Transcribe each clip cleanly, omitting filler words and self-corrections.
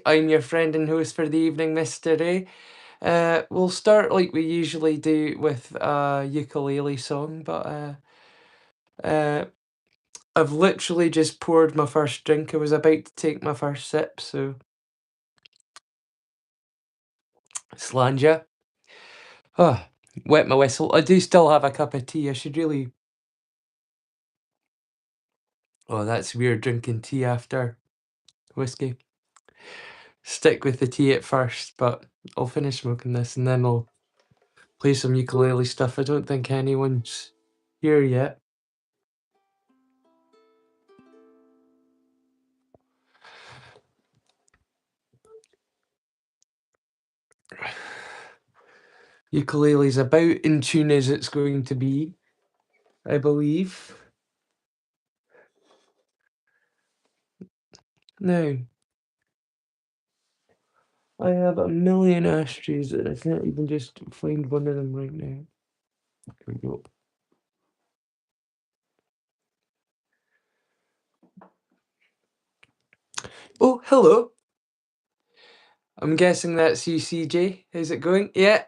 I'm your friend and host for the evening, MrRay. We'll start like we usually do with a ukulele song, but uh, I've literally just poured my first drink. I was about to take my first sip, so slanja. Oh, wet my whistle. I do still have a cup of tea. I should really. Oh, that's weird drinking tea after whiskey. Stick with the tea at first, but I'll finish smoking this and then I'll play some ukulele stuff. I don't think anyone's here yet. Ukulele's about in tune as it's going to be, I believe. Now, I have a million ashtrays and I can't even just find one of them right now. Here we go. Oh, hello. I'm guessing that's you, CJ. How's it going? Yeah.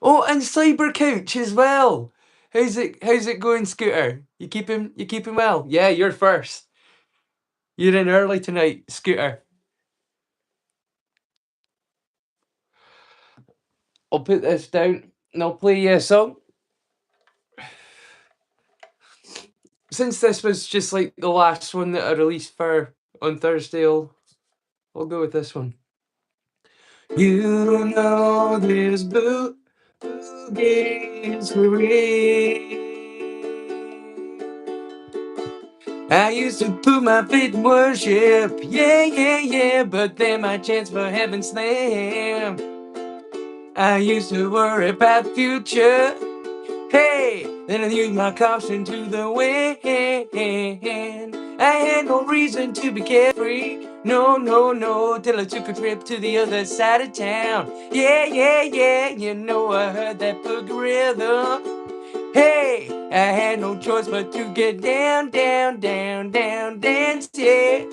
Oh, and Cyber Couch as well. How's it going, Scooter? You keeping well? Yeah, you're first. You're in early tonight, Scooter. I'll put this down and I'll play you a song. Since this was just like the last one that I released for on Thursday, I'll go with this one. You know this boogie's free. I used to put my faith in worship, yeah, yeah, yeah, but then my chance for heaven slammed. I used to worry about the future, hey, then I used my caution to the wind. I had no reason to be carefree, no, no, no, till I took a trip to the other side of town. Yeah, yeah, yeah, you know I heard that boogie rhythm. Hey, I had no choice but to get down, down, down, down, dance, yeah.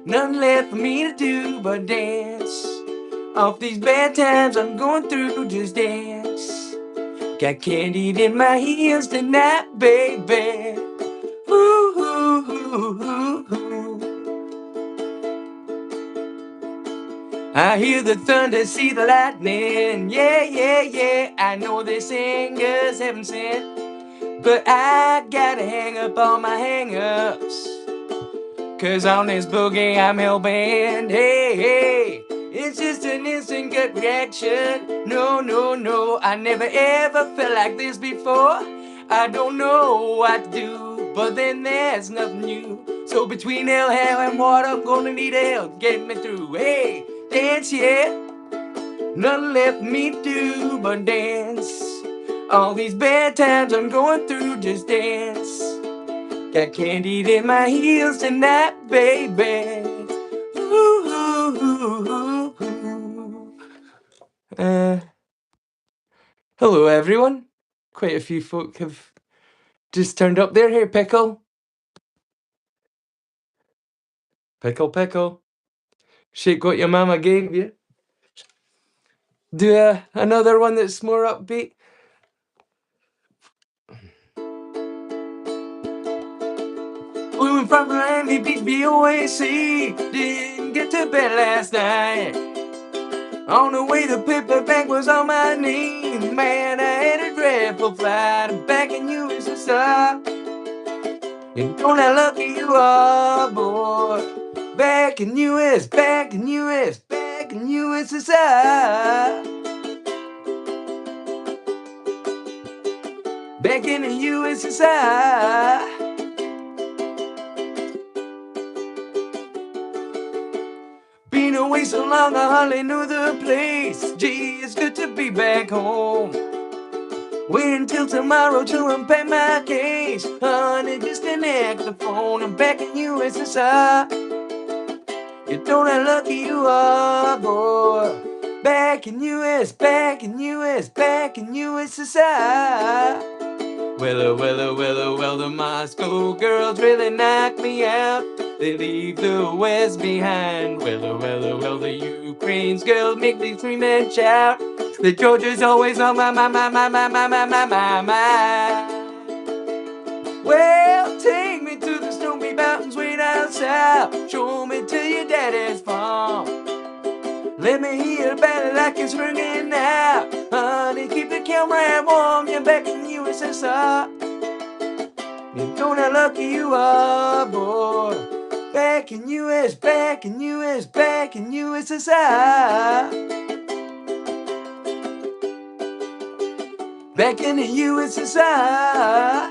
Nothing left for me to do but dance. Off these bad times I'm going through, just dance. Got candy in my heels tonight, baby. Ooh, ooh, ooh, ooh, ooh. I hear the thunder, see the lightning. Yeah, yeah, yeah. I know this anger's heaven sent. But I gotta hang up all my hang-ups, 'cause on this boogie I'm hell-bent. Hey, hey, it's just an instant gut reaction. No, no, no, I never ever felt like this before. I don't know what to do, but then there's nothing new. So between hell, and water, I'm gonna need help to get me through. Hey, dance, yeah, nothing left for me to do but dance. All these bad times I'm going through, just dance. Got candy in my heels tonight, baby. Ooh, ooh, ooh, ooh. Hello everyone. Quite a few folk have just turned up there. Here, Pickle. Pickle, Pickle. Shake what your mama gave you. Do another one that's more upbeat. We went from Miami Beach, BOAC. Didn't get to bed last night. On the way, the paperback was on my knee. Man, I had a dreadful flight. I'm back in USSR. And don't how lucky you are, boy. Back in US, back in US, back in USSR. Back in the USSR. Been away so long, I hardly knew the place. Gee, it's good to be back home. Wait until tomorrow to unpack my case. Honey, disconnect the phone. I'm back in USSR. You don't know how lucky you are, boy. Back in US, back in US, back in USSR. Well, the Moscow girls really knock me out. They leave the West behind. Well, the Ukraine's girls make me scream and shout. The Georgia's always on my. Well, take me to the Snowy Mountains way down south. Show me to your daddy's farm. Let me hear about it like it's ringing now. Honey, keep the camera warm. You're back in the USSR. You don't know how lucky you are, boy. Back in US, back in US, back in USSR. Back in the USSR.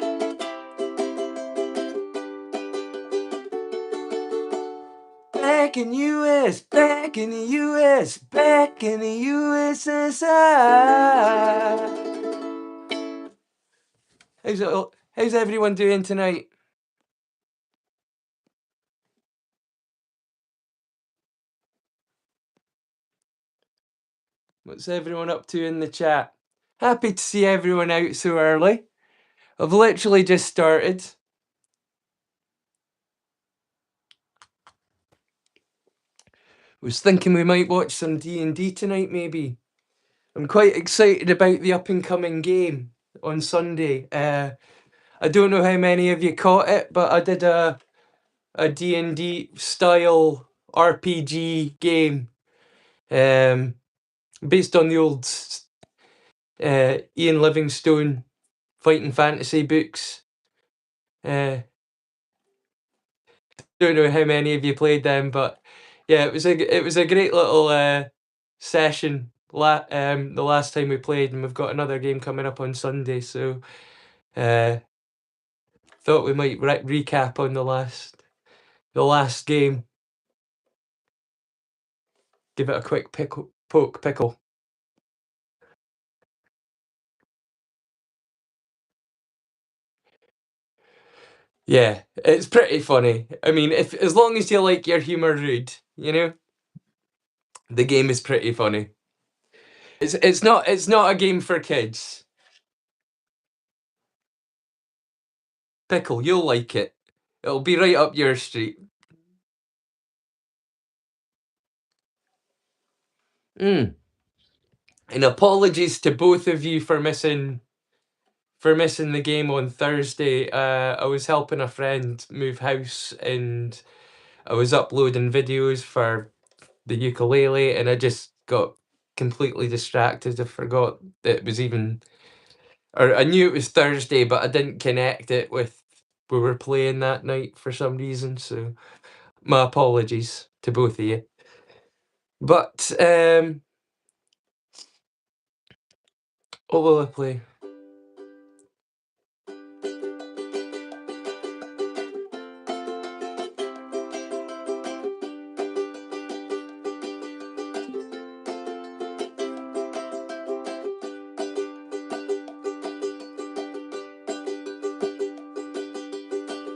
Back in US, back in the US, back in the USSR. How's everyone doing tonight? What's everyone up to in the chat? Happy to see everyone out so early. I've literally just started. Was thinking we might watch some D&D tonight, maybe. I'm quite excited about the up-and-coming game on Sunday. I don't know how many of you caught it, but I did a D&D style RPG game based on the old Ian Livingstone fighting fantasy books. Don't know how many of you played them, but yeah, it was a great little session. The last time we played, and we've got another game coming up on Sunday, so thought we might recap on the last game. Give it a quick pickle. Yeah, it's pretty funny. I mean, as long as you like your humor rude, the game is pretty funny. It's not a game for kids. Pickle, you'll like it. It'll be right up your street. And apologies to both of you for missing the game on Thursday. I was helping a friend move house and I was uploading videos for the ukulele and I just got completely distracted. I forgot that it was or I knew it was Thursday, but I didn't connect it with we were playing that night for some reason. So my apologies to both of you. But what will I play?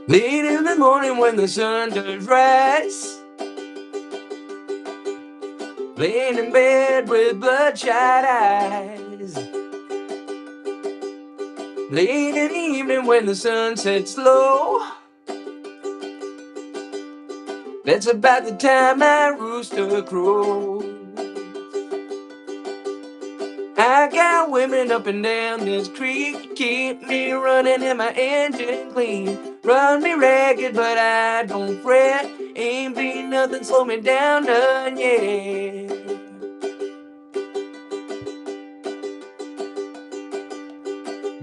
Late in the morning when the sun does rise, laying in bed with bloodshot eyes. Late in the evening when the sun sets low, that's about the time my rooster crows. I got women up and down this creek, keep me running and my engine clean. Run me ragged, but I don't fret. Ain't been nothing slow me down none yet.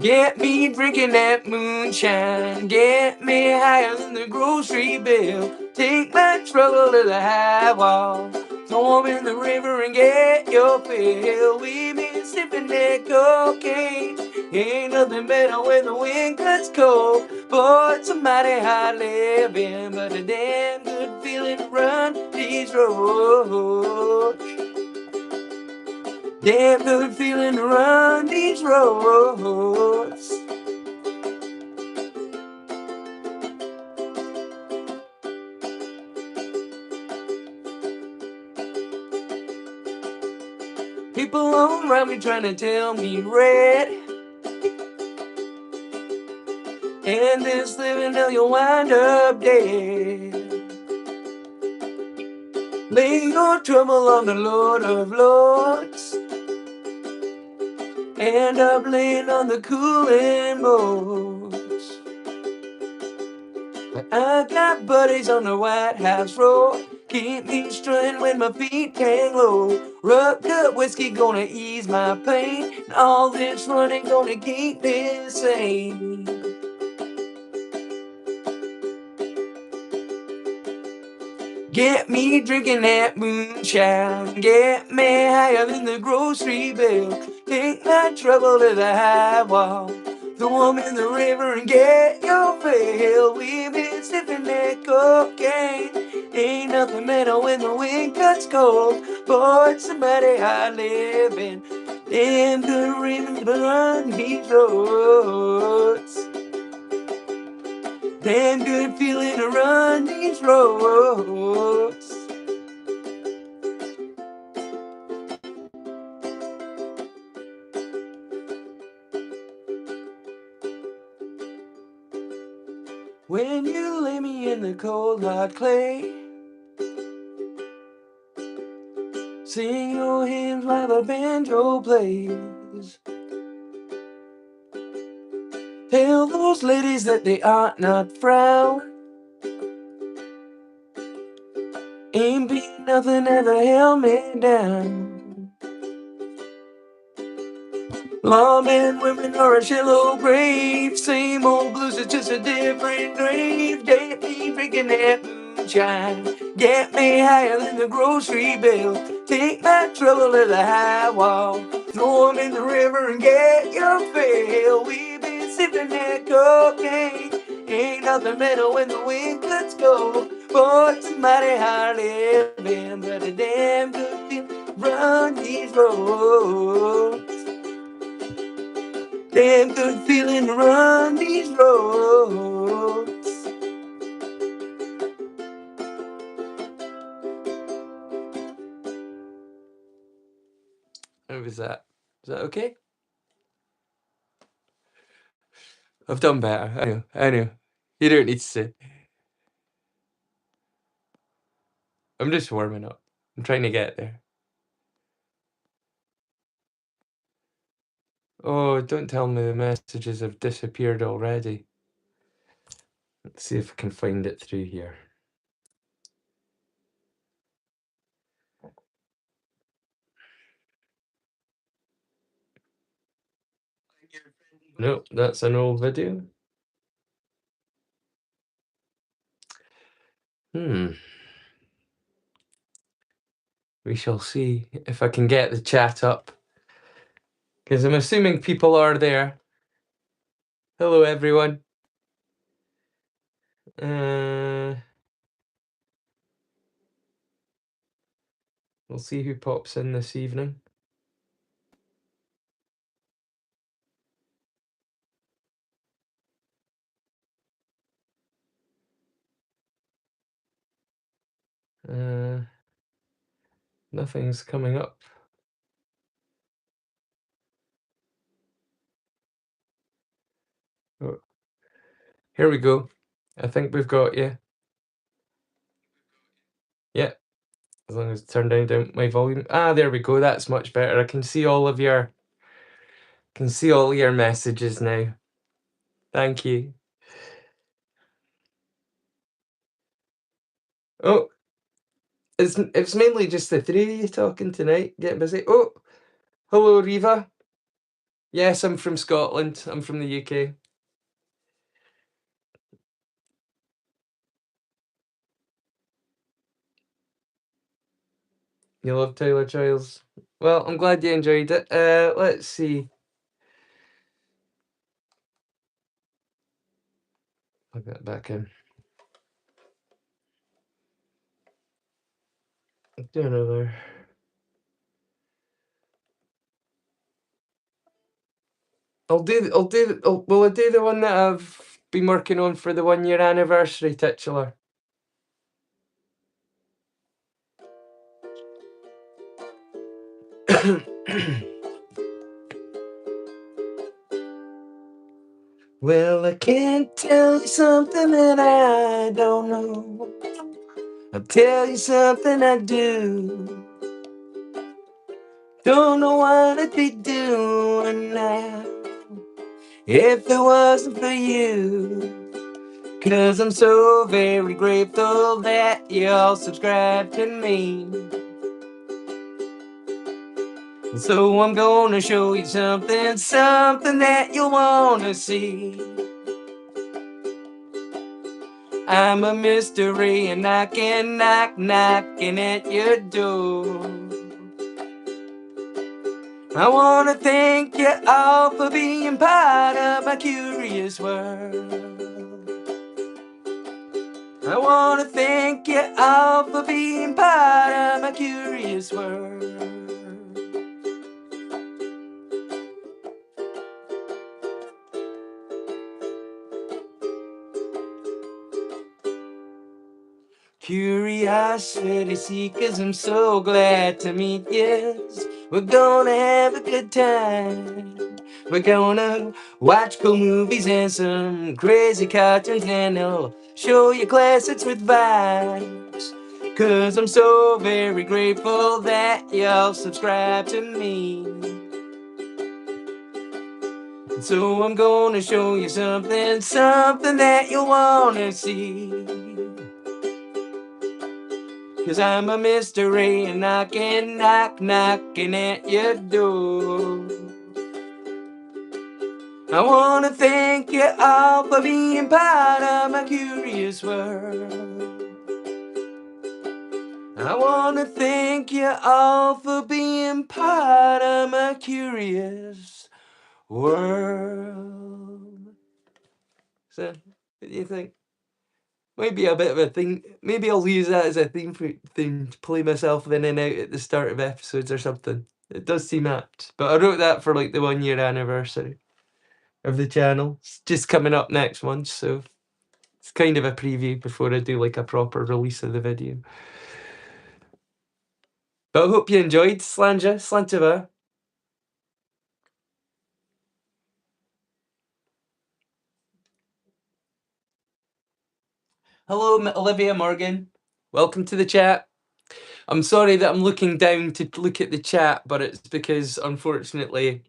Get me drinking that moonshine, get me higher than the grocery bill. Take my trouble to the high wall, throw 'em in the river and get your fill. We been sipping that cocaine, ain't nothing better when the wind cuts cold. Boy, it's a mighty hard living, but a damn good feeling to run these roads. Damn good feeling to run these roads. People all around me trying to tell me red. And this living hell you'll wind up dead. Lay your trouble on the Lord of Lords. End up laying on the cooling boards. But I got buddies on the White House Road. Keep me strutting when my feet hang low. Rubbed up whiskey gonna ease my pain. And all this running gonna keep me sane. Get me drinking that moonshine. Get me higher than the grocery bill. Take my trouble to the high wall. Throw 'em in the river and get your fill. We've been sniffing that cocaine. Ain't nothing better when the wind cuts cold. Boy, it's somebody high living. Damn good reason to run these roads. Damn good feeling to run these roads. When you lay me in the cold hard clay, sing your hymns while the banjo plays. Tell those ladies that they ought not frown. Ain't been nothing ever held me down. Lawmen, women are a shallow grave. Same old blues, it's just a different grave. Get me drinking that moonshine. Get me higher than the grocery bill. Take my trouble to the high wall. Throw 'em in the river and get your fill. We've been sipping that cocaine. Ain't nothing better when the wind cuts cold. Boy, it's mighty hard living, but a damn good feel run these roads. Damn good feeling to run these roads. How was that? Is that okay? I've done better. I know. You don't need to say. I'm just warming up. I'm trying to get there. Oh, don't tell me the messages have disappeared already. Let's see if I can find it through here. Nope, that's an old video. We shall see if I can get the chat up. Because I'm assuming people are there. Hello, everyone. We'll see who pops in this evening. Nothing's coming up. Oh, here we go. I think we've got you. Yeah, as long as I turn down my volume. Ah, there we go. That's much better. I can see all of your messages now. Thank you. Oh, it's mainly just the three of you talking tonight. Getting busy. Oh, hello, Riva. Yes, I'm from Scotland. I'm from the UK. You love Tyler Childs. Well, I'm glad you enjoyed it. Let's see. Plug that back in. Do another. Will I do the one that I've been working on for the 1 year anniversary, titular? Well, I can't tell you something that I don't know. I'll tell you something I do. Don't know what I'd be doing now if it wasn't for you. 'Cause I'm so very grateful that you all subscribe to me. So I'm gonna show you something, something that you'll wanna see. I'm a mystery and knocking, knocking at your door. I wanna thank you all for being part of my curious world. I wanna thank you all for being part of my curious world. Curiosity seekers, I'm so glad to meet you. We're gonna have a good time. We're gonna watch cool movies and some crazy cartoons, and they'll show you classics with vibes. 'Cause I'm so very grateful that y'all subscribe to me. So I'm gonna show you something, something that you'll wanna see. 'Cause I'm a mystery and knocking, knocking at your door. I wanna thank you all for being part of my curious world. I wanna thank you all for being part of my curious world. So, what do you think? Might be a bit of a thing. Maybe I'll use that as a theme to play myself in and out at the start of episodes or something. It does seem apt. But I wrote that for like the 1 year anniversary of the channel. It's just coming up next month, so it's kind of a preview before I do like a proper release of the video. But I hope you enjoyed Slantiva. Hello, Olivia Morgan. Welcome to the chat. I'm sorry that I'm looking down to look at the chat, but it's because unfortunately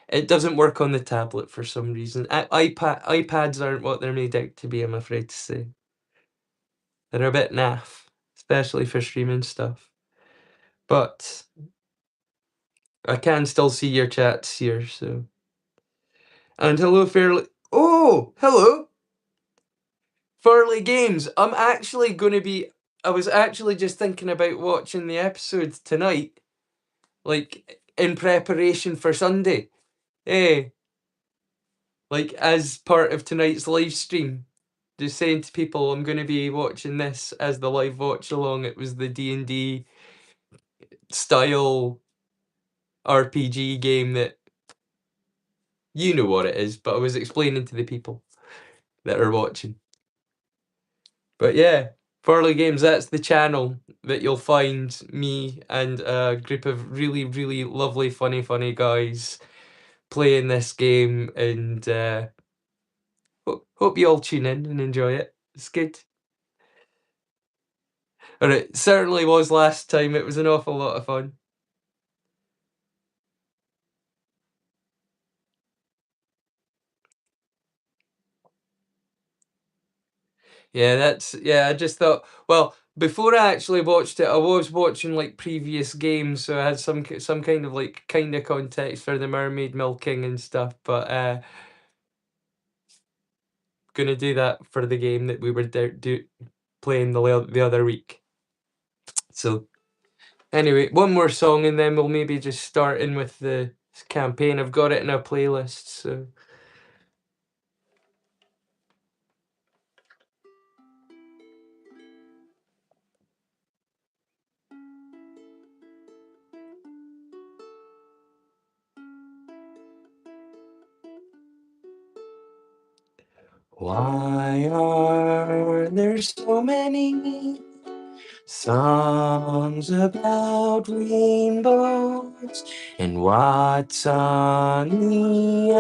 it doesn't work on the tablet for some reason. iPads aren't what they're made out to be, I'm afraid to say. They're a bit naff, especially for streaming stuff. But I can still see your chats here, so. And hello, Fairly. Oh, hello, Fairly Games. I'm actually going to be. I was actually just thinking about watching the episodes tonight, like in preparation for Sunday. Eh, like as part of tonight's live stream. Just saying to people, I'm going to be watching this as the live watch along. It was the D&D style RPG game that you know what it is, but I was explaining to the people that are watching. But yeah, Farley Games, that's the channel that you'll find me and a group of really, really lovely, funny guys playing this game, and hope you all tune in and enjoy it. It's good. And it certainly was last time. It was an awful lot of fun. Yeah, I just thought, well, before I actually watched it, I was watching like previous games, so I had some kind of like kind of context for the mermaid milking and stuff, but gonna do that for the game that we were playing the other week. So anyway, one more song and then we'll maybe just start in with the campaign. I've got it in a playlist, so. Why are there so many Songs about rainbows and what's on the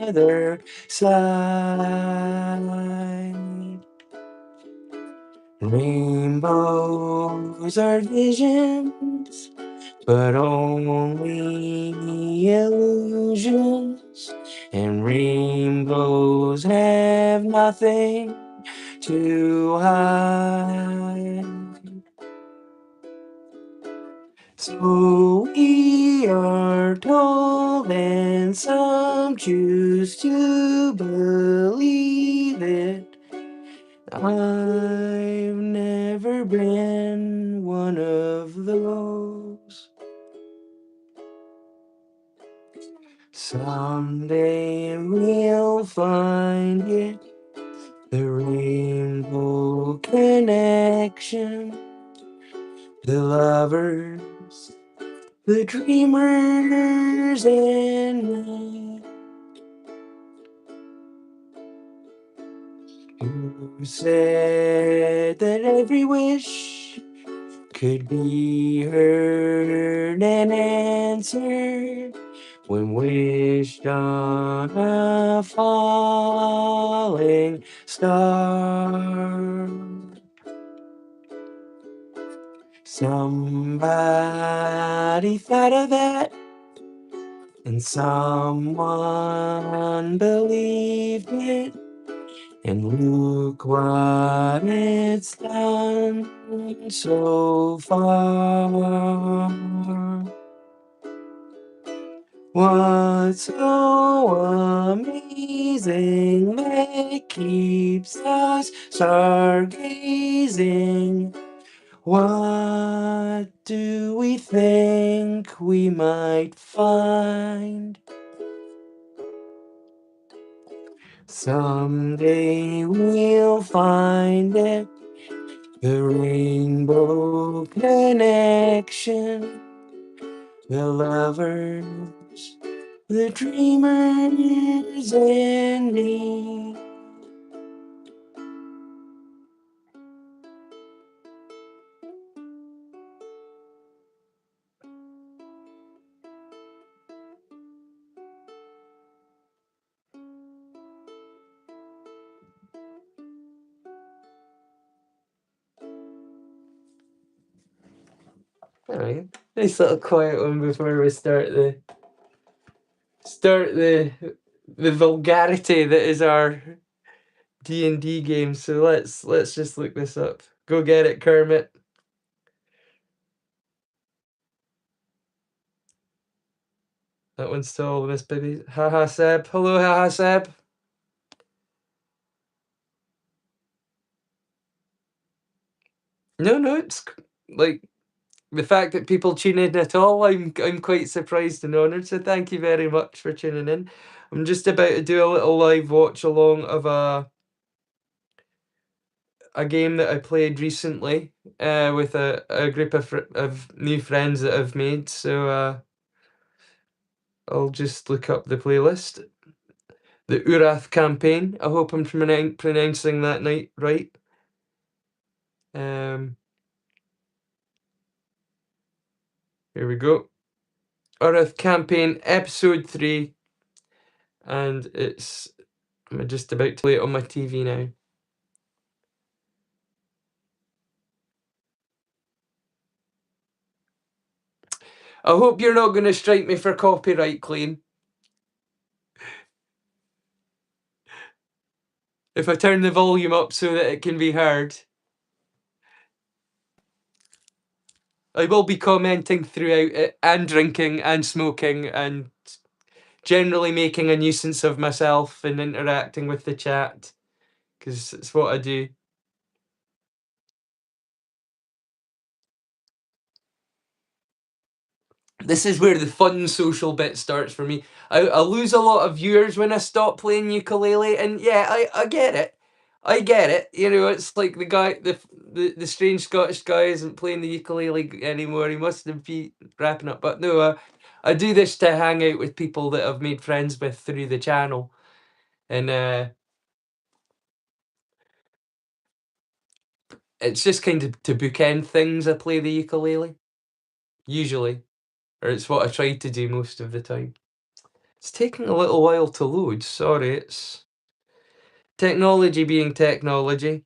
other side. Rainbows are visions, but only illusions, and rainbows have nothing to hide. So we are told, and some choose to believe it. I've never been one of those. Someday we'll find it, the rainbow connection, the lovers, the dreamers, and me. Who said that every wish could be heard and answered when wished on a falling star? Somebody thought of that, and someone believed it, and look what it's done so far. What's so amazing that keeps us stargazing? What do we think we might find? Someday we'll find it, the rainbow connection, the lovers, the dreamers, and me. Alright, nice little quiet one before we start the vulgarity that is our D&D game. So let's just look this up. Go get it, Kermit. That one's still Miss Baby. Haha Seb. Hello, haha Seb. No, it's like the fact that people tune in at all. I'm quite surprised and honoured. So thank you very much for tuning in. I'm just about to do a little live watch along of a game that I played recently with a group of new friends that I've made. So I'll just look up the playlist. The Urath campaign. I hope I'm pronouncing that right. Here we go. Urath campaign episode 3, and I'm just about to play it on my TV now. I hope you're not going to strike me for copyright claim. If I turn the volume up so that it can be heard. I will be commenting throughout it, and drinking and smoking and generally making a nuisance of myself and interacting with the chat, because it's what I do. This is where the fun social bit starts for me. I lose a lot of viewers when I stop playing ukulele, and yeah, I get it. I get it. You know, it's like the strange Scottish guy isn't playing the ukulele anymore. He must be wrapping up. But no, I do this to hang out with people that I've made friends with through the channel, and It's just kind of to bookend things I play the ukulele. Usually. Or it's what I try to do most of the time. It's taking a little while to load. Sorry, it's technology being technology.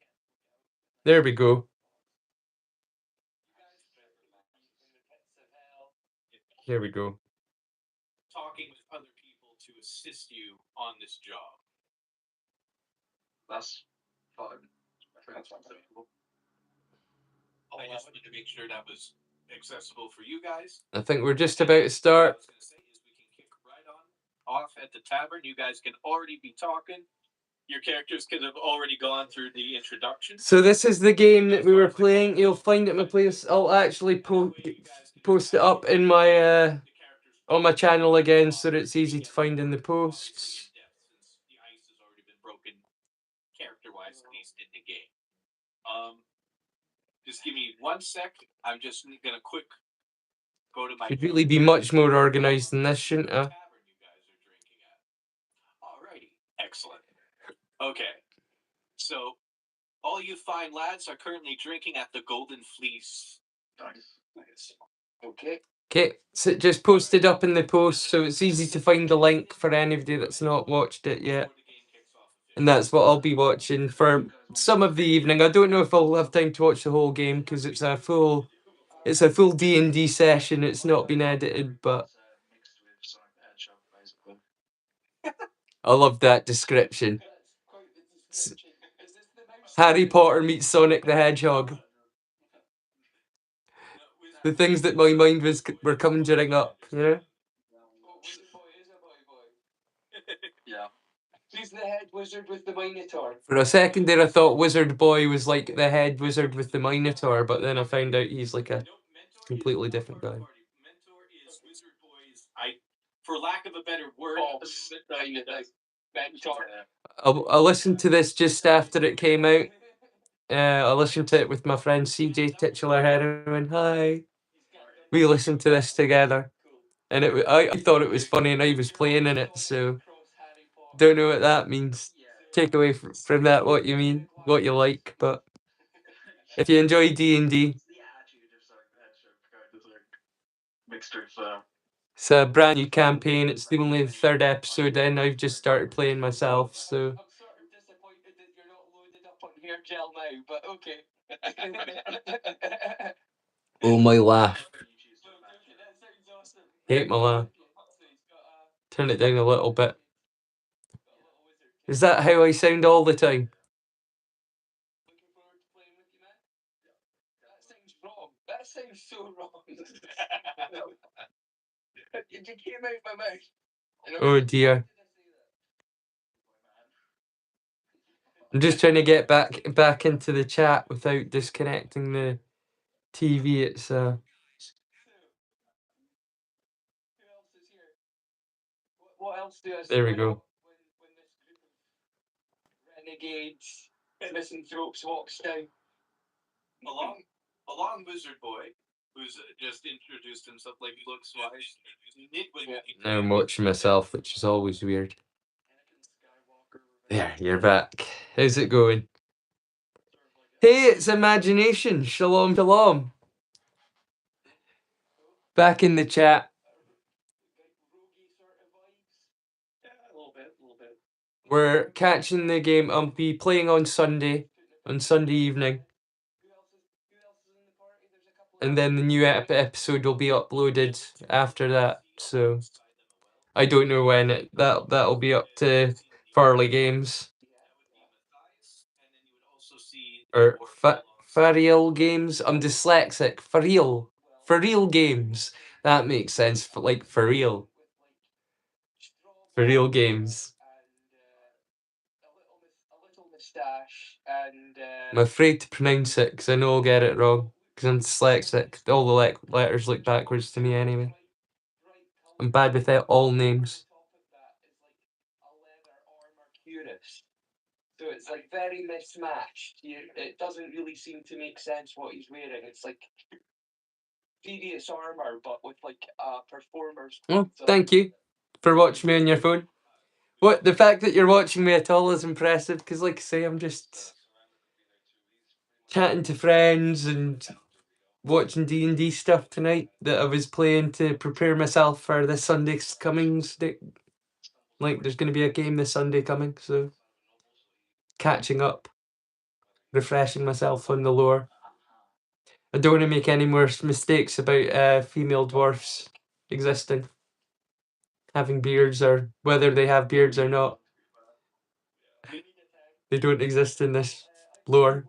There we go. Here we go. Talking with other people to assist you on this job. That's fun. That's unbelievable. I just wanted to make sure that was accessible for you guys. I think we're just about to start. What I was going to say is we can kick right on off at the tavern. You guys can already be talking. Your characters could have already gone through the introduction. So this is the game that we were playing. You'll find it in my place. I'll actually post it up in my on my channel again so that it's easy to find in the posts. The ice has already been broken, character-wise, at least in the game. Just give me 1 sec. I'm just gonna quick go to my. Should really be much more organized than this, shouldn't I? Alrighty, excellent. Okay, so all you fine lads are currently drinking at the Golden Fleece. Nice. Okay. Okay, so just posted up in the post, so it's easy to find the link for anybody that's not watched it yet. And that's what I'll be watching for some of the evening. I don't know if I'll have time to watch the whole game because it's a full D&D session. It's not been edited, but I love that description. Harry Potter meets Sonic the Hedgehog. The things that my mind were conjuring up, you know? Yeah. He's the head wizard with the Minotaur. For a second there I thought Wizard Boy was like the head wizard with the Minotaur, but then I found out he's like a completely different guy. Mentor is Wizard Boy's, for lack of a better word, I listened to this just after it came out. I listened to it with my friend CJ Titular Heroin. Hi. We listened to this together. And I thought it was funny and I was playing in it, so don't know what that means. Take away from that what you mean, what you like, but if you enjoy D&D, it's a brand new campaign. It's the only third episode in. I've just started playing myself, so. I'm sort of disappointed that you're not loaded up on Hair Gel now, but okay. Oh, my laugh. Hate my laugh. Turn it down a little bit. Is that how I sound all the time? Looking forward to playing with you, man. That sounds wrong. That sounds so wrong. It just came out my mouth. Oh dear. I'm just trying to get back into the chat without disconnecting the TV. It's Who else is here? What else do I say? There we go. When this group of renegades, misanthropes walks down. Along Wizard Boy, who's just introduced himself like looks wise. Now I'm watching myself, which is always weird. There, you're back. How's it going? Hey, it's Imagination. Shalom, shalom. Back in the chat. We're catching the game. I'll be playing on Sunday evening. And then the new episode will be uploaded after that. So I don't know when that'll be up to Farley Games. Or Fariel Games. I'm dyslexic. For real games. That makes sense. Like for real. For real games. I'm afraid to pronounce it because I know I'll get it wrong. Because I'm dyslexic. All the letters look backwards to me anyway. I'm bad with all names. So it's like very mismatched. It doesn't really seem to make sense what he's wearing. It's like previous armor, but with like performers. Oh, thank you for watching me on your phone. What, the fact that you're watching me at all is impressive because, like I say, I'm just chatting to friends and watching D&D stuff tonight that I was playing to prepare myself for this Sunday's coming. Like, there's going to be a game this Sunday coming, so catching up, refreshing myself on the lore. I don't want to make any more mistakes about female dwarfs existing, having beards, or whether they have beards or not. They don't exist in this lore,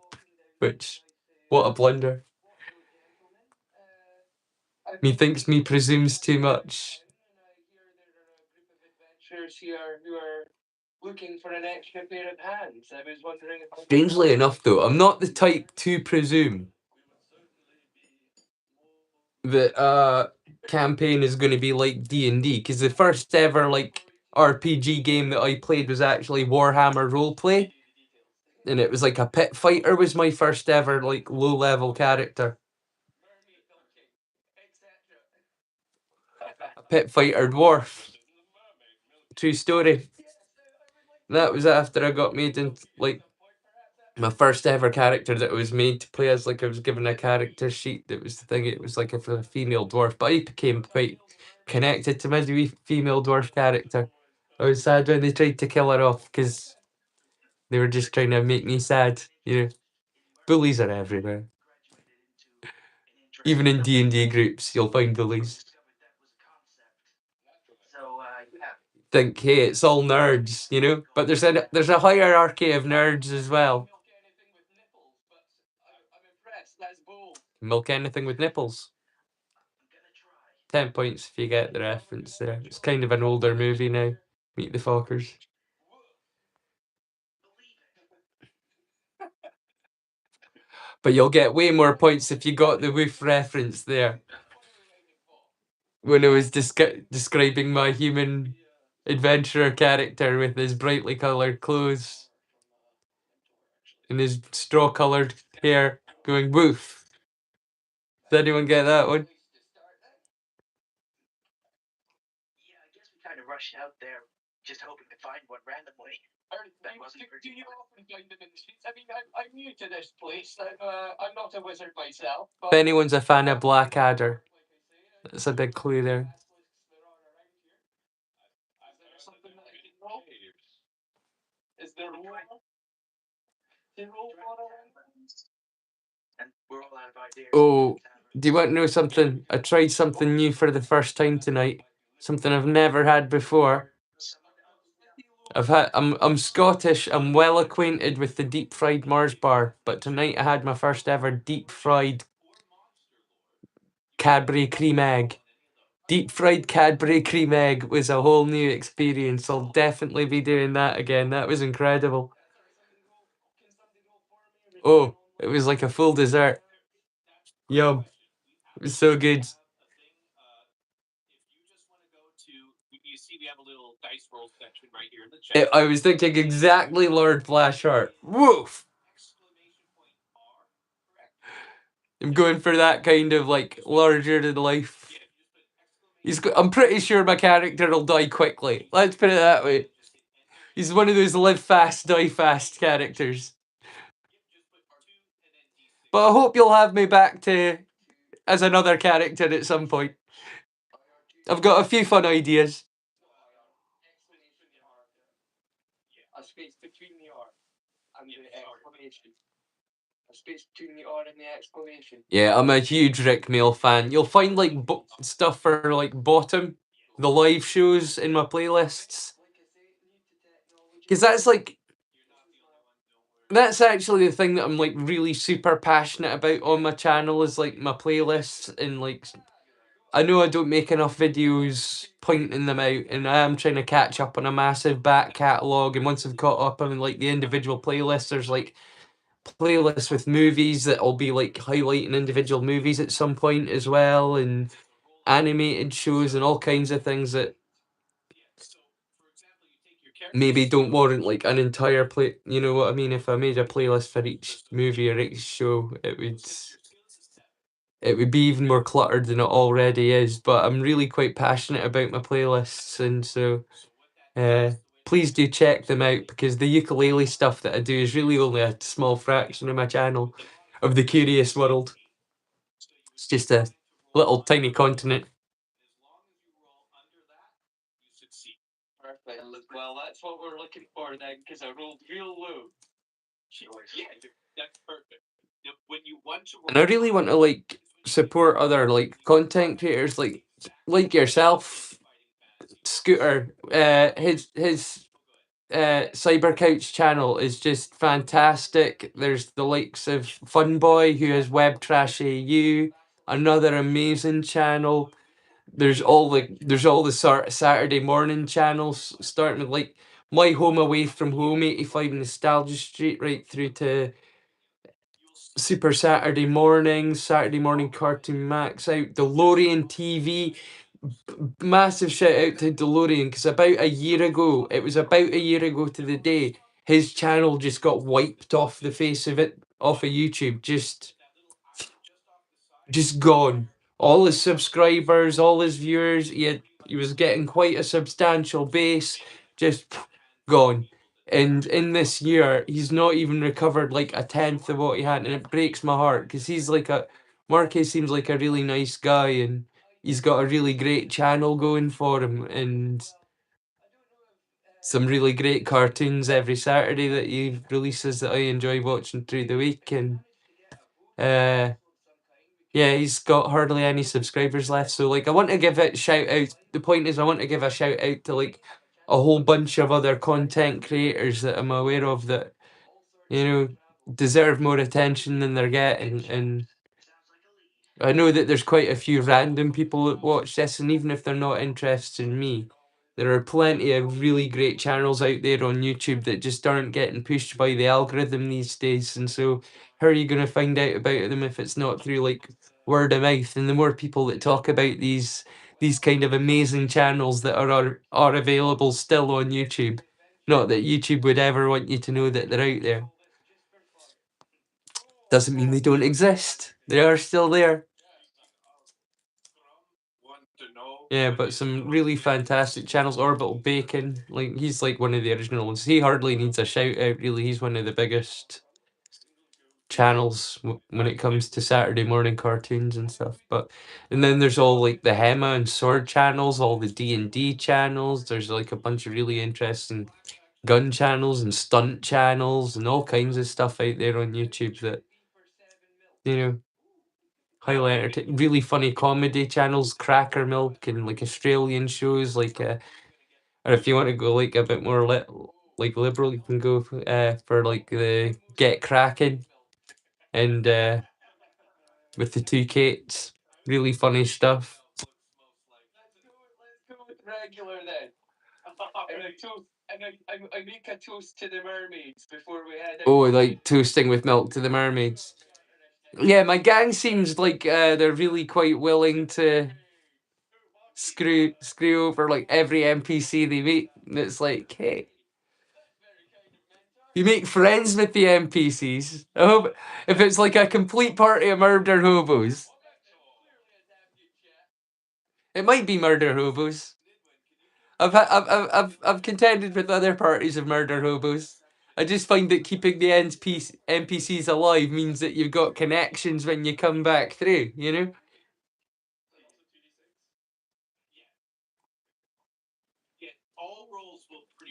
which, what a blunder. Methinks me presumes too much. Who are looking for an extra pair of hands. I was wondering if strangely enough, though, I'm not the type to presume that campaign is going to be like D&D, because the first ever like RPG game that I played was actually Warhammer Roleplay, and it was like a pit fighter was my first ever like low level character. A pit fighter dwarf. True story. That was after I got made into like my first ever character that I was made to play as. Like, I was given a character sheet that was the thing. It was like a female dwarf, but I became quite connected to my wee female dwarf character. I was sad when they tried to kill her off because they were just trying to make me sad. You know, bullies are everywhere. Even in D&D groups, you'll find bullies. Think, hey, it's all nerds, you know. But there's a hierarchy of nerds as well. Milk anything with nipples. 10 points if you get the reference there. It's kind of an older movie now. Meet the Fockers. But you'll get way more points if you got the Woof reference there. When I was describing my human adventurer character with his brightly coloured clothes and his straw-coloured hair going woof. Did anyone get that one? Yeah, I guess we kind of rushed out there, just hoping to find one randomly. Do you often find them in the streets? I mean, I'm new to this place. I'm not a wizard myself. If anyone's a fan of Blackadder, that's a big clue there. Is there roll? And we're all out of ideas. Oh, do you want to know something? I tried something new for the first time tonight. Something I've never had before. I'm Scottish. I'm well acquainted with the deep fried Mars bar, but tonight I had my first ever deep fried Cadbury cream egg. Deep fried Cadbury cream egg was a whole new experience. I'll definitely be doing that again. That was incredible. Oh, it was like a full dessert. Yum. It was so good. You see, we have a little dice roll section right here in the chat. I was thinking exactly Lord Flashheart. Woof! I'm going for that kind of like larger than life. I'm pretty sure my character will die quickly. Let's put it that way. He's one of those live fast, die fast characters. But I hope you'll have me back to as another character at some point. I've got a few fun ideas. A space between the R and the exclamation. A space between the R and the exclamation. Yeah, I'm a huge Rick Mail fan. You'll find like stuff for like Bottom, the live shows in my playlists. Because that's actually the thing that I'm like really super passionate about on my channel, is like my playlists. And like, I know I don't make enough videos pointing them out, and I am trying to catch up on a massive back catalogue. And once I've caught up on like the individual playlists, there's like playlists with movies that'll be like highlighting individual movies at some point as well, and animated shows and all kinds of things that maybe don't warrant like an entire play. You know what I mean? If I made a playlist for each movie or each show, it would be even more cluttered than it already is. But I'm really quite passionate about my playlists, and so please do check them out, because the ukulele stuff that I do is really only a small fraction of my channel. of the curious world. It's just a little tiny continent. Perfect. Well, that's what we're looking for then, because I rolled real low. Yeah, that's perfect. When you want to And I really want to like support other like content creators like yourself, Scooter. His Cyber Couch channel is just fantastic. There's the likes of Funboy who has Web Trash AU, another amazing channel. There's all the sort of Saturday morning channels, starting with like My Home Away from Home 85 Nostalgia Street, right through to Super Saturday Mornings, Saturday Morning Cartoon Max out, DeLorean TV. Massive shout out to DeLorean, because it was about a year ago to the day, his channel just got wiped off the face of it, off of YouTube. Just gone. All his subscribers, all his viewers, he was getting quite a substantial base, just gone. And in this year, he's not even recovered like a tenth of what he had, and it breaks my heart because Marquez seems like a really nice guy, and he's got a really great channel going for him, and some really great cartoons every Saturday that he releases that I enjoy watching through the week, and uh yeah, he's got hardly any subscribers left. So like I want to give it shout out. The point is I want to give a shout out to like a whole bunch of other content creators that I'm aware of that, you know, deserve more attention than they're getting. And I know that there's quite a few random people that watch this, and even if they're not interested in me, there are plenty of really great channels out there on YouTube that just aren't getting pushed by the algorithm these days. And so, how are you going to find out about them if it's not through like word of mouth? And the more people that talk about these kind of amazing channels that are available still on YouTube, not that YouTube would ever want you to know that they're out there, doesn't mean they don't exist. They are still there. Yeah, but some really fantastic channels. Orbital Bacon, like he's like one of the original ones. He hardly needs a shout out, really. He's one of the biggest channels when it comes to Saturday morning cartoons and stuff. And then there's all like the Hema and Sword channels, all the D&D channels. There's like a bunch of really interesting gun channels and stunt channels and all kinds of stuff out there on YouTube that, you know, highly entertaining, really funny comedy channels, Cracker Milk, and like Australian shows like or if you want to go like a bit more like liberal, you can go for like the Get Cracking and with the two Kates, really funny stuff. Let's go with regular then. I make a toast to the mermaids before we head out. Oh, like toasting with milk to the mermaids. Yeah, my gang seems like they're really quite willing to screw over like every NPC they meet. And it's like, hey, you make friends with the NPCs. I hope if it's like a complete party of murder hobos. It might be murder hobos. I've contended with other parties of murder hobos. I just find that keeping the NPCs alive means that you've got connections when you come back through, you know?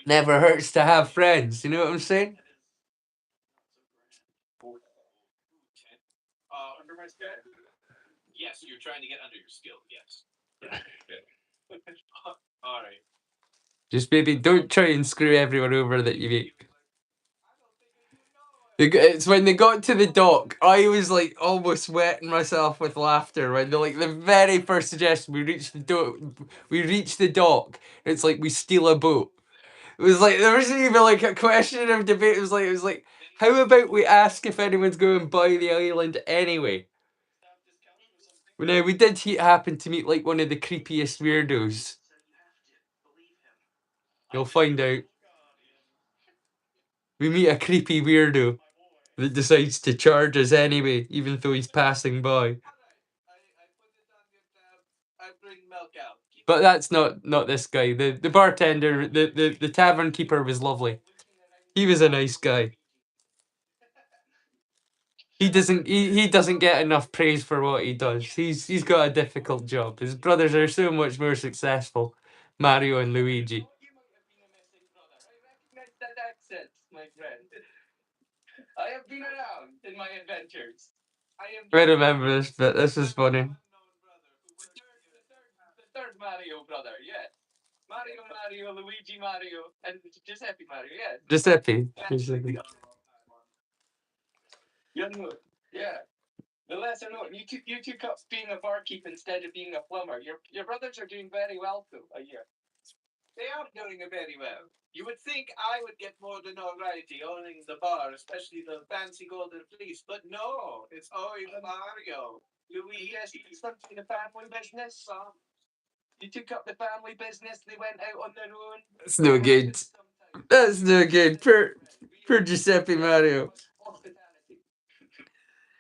Never hurts to have friends, you know what I'm saying? Under my skin? Yes, you're trying to get under your skill, yes. All right. Just maybe don't try and screw everyone over that you meet. It's when they got to the dock, I was like almost wetting myself with laughter when they're like the very first suggestion we reached the dock. It's like we steal a boat. It was like there wasn't even like a question of debate. It was like how about we ask if anyone's going by the island anyway? Well, now we did happen to meet like one of the creepiest weirdos. You'll find out. We meet a creepy weirdo that decides to charge us anyway, even though he's passing by. But that's not this guy. The bartender, the tavern keeper was lovely. He was a nice guy. He doesn't get enough praise for what he does. He's got a difficult job. His brothers are so much more successful, Mario and Luigi. You might have been a missing brother. I recognize that accent, my friend. I have been around in my adventures. I remember this bit. This is funny. The third Mario brother, yes. Mario, Luigi Mario, and Giuseppe Mario, yes. Giuseppe. Young Wood, yeah. The lesser known. You took up being a barkeep instead of being a plumber. Your brothers are doing very well though, I hear. They are doing very well. You would think I would get more notoriety owning the bar, especially the fancy golden fleece, but no, it's always Mario. Louis, yes, you started the family business. You took up the family business. They went out on their own. That's no good. That's no good. Per Giuseppe Mario. Hospitality.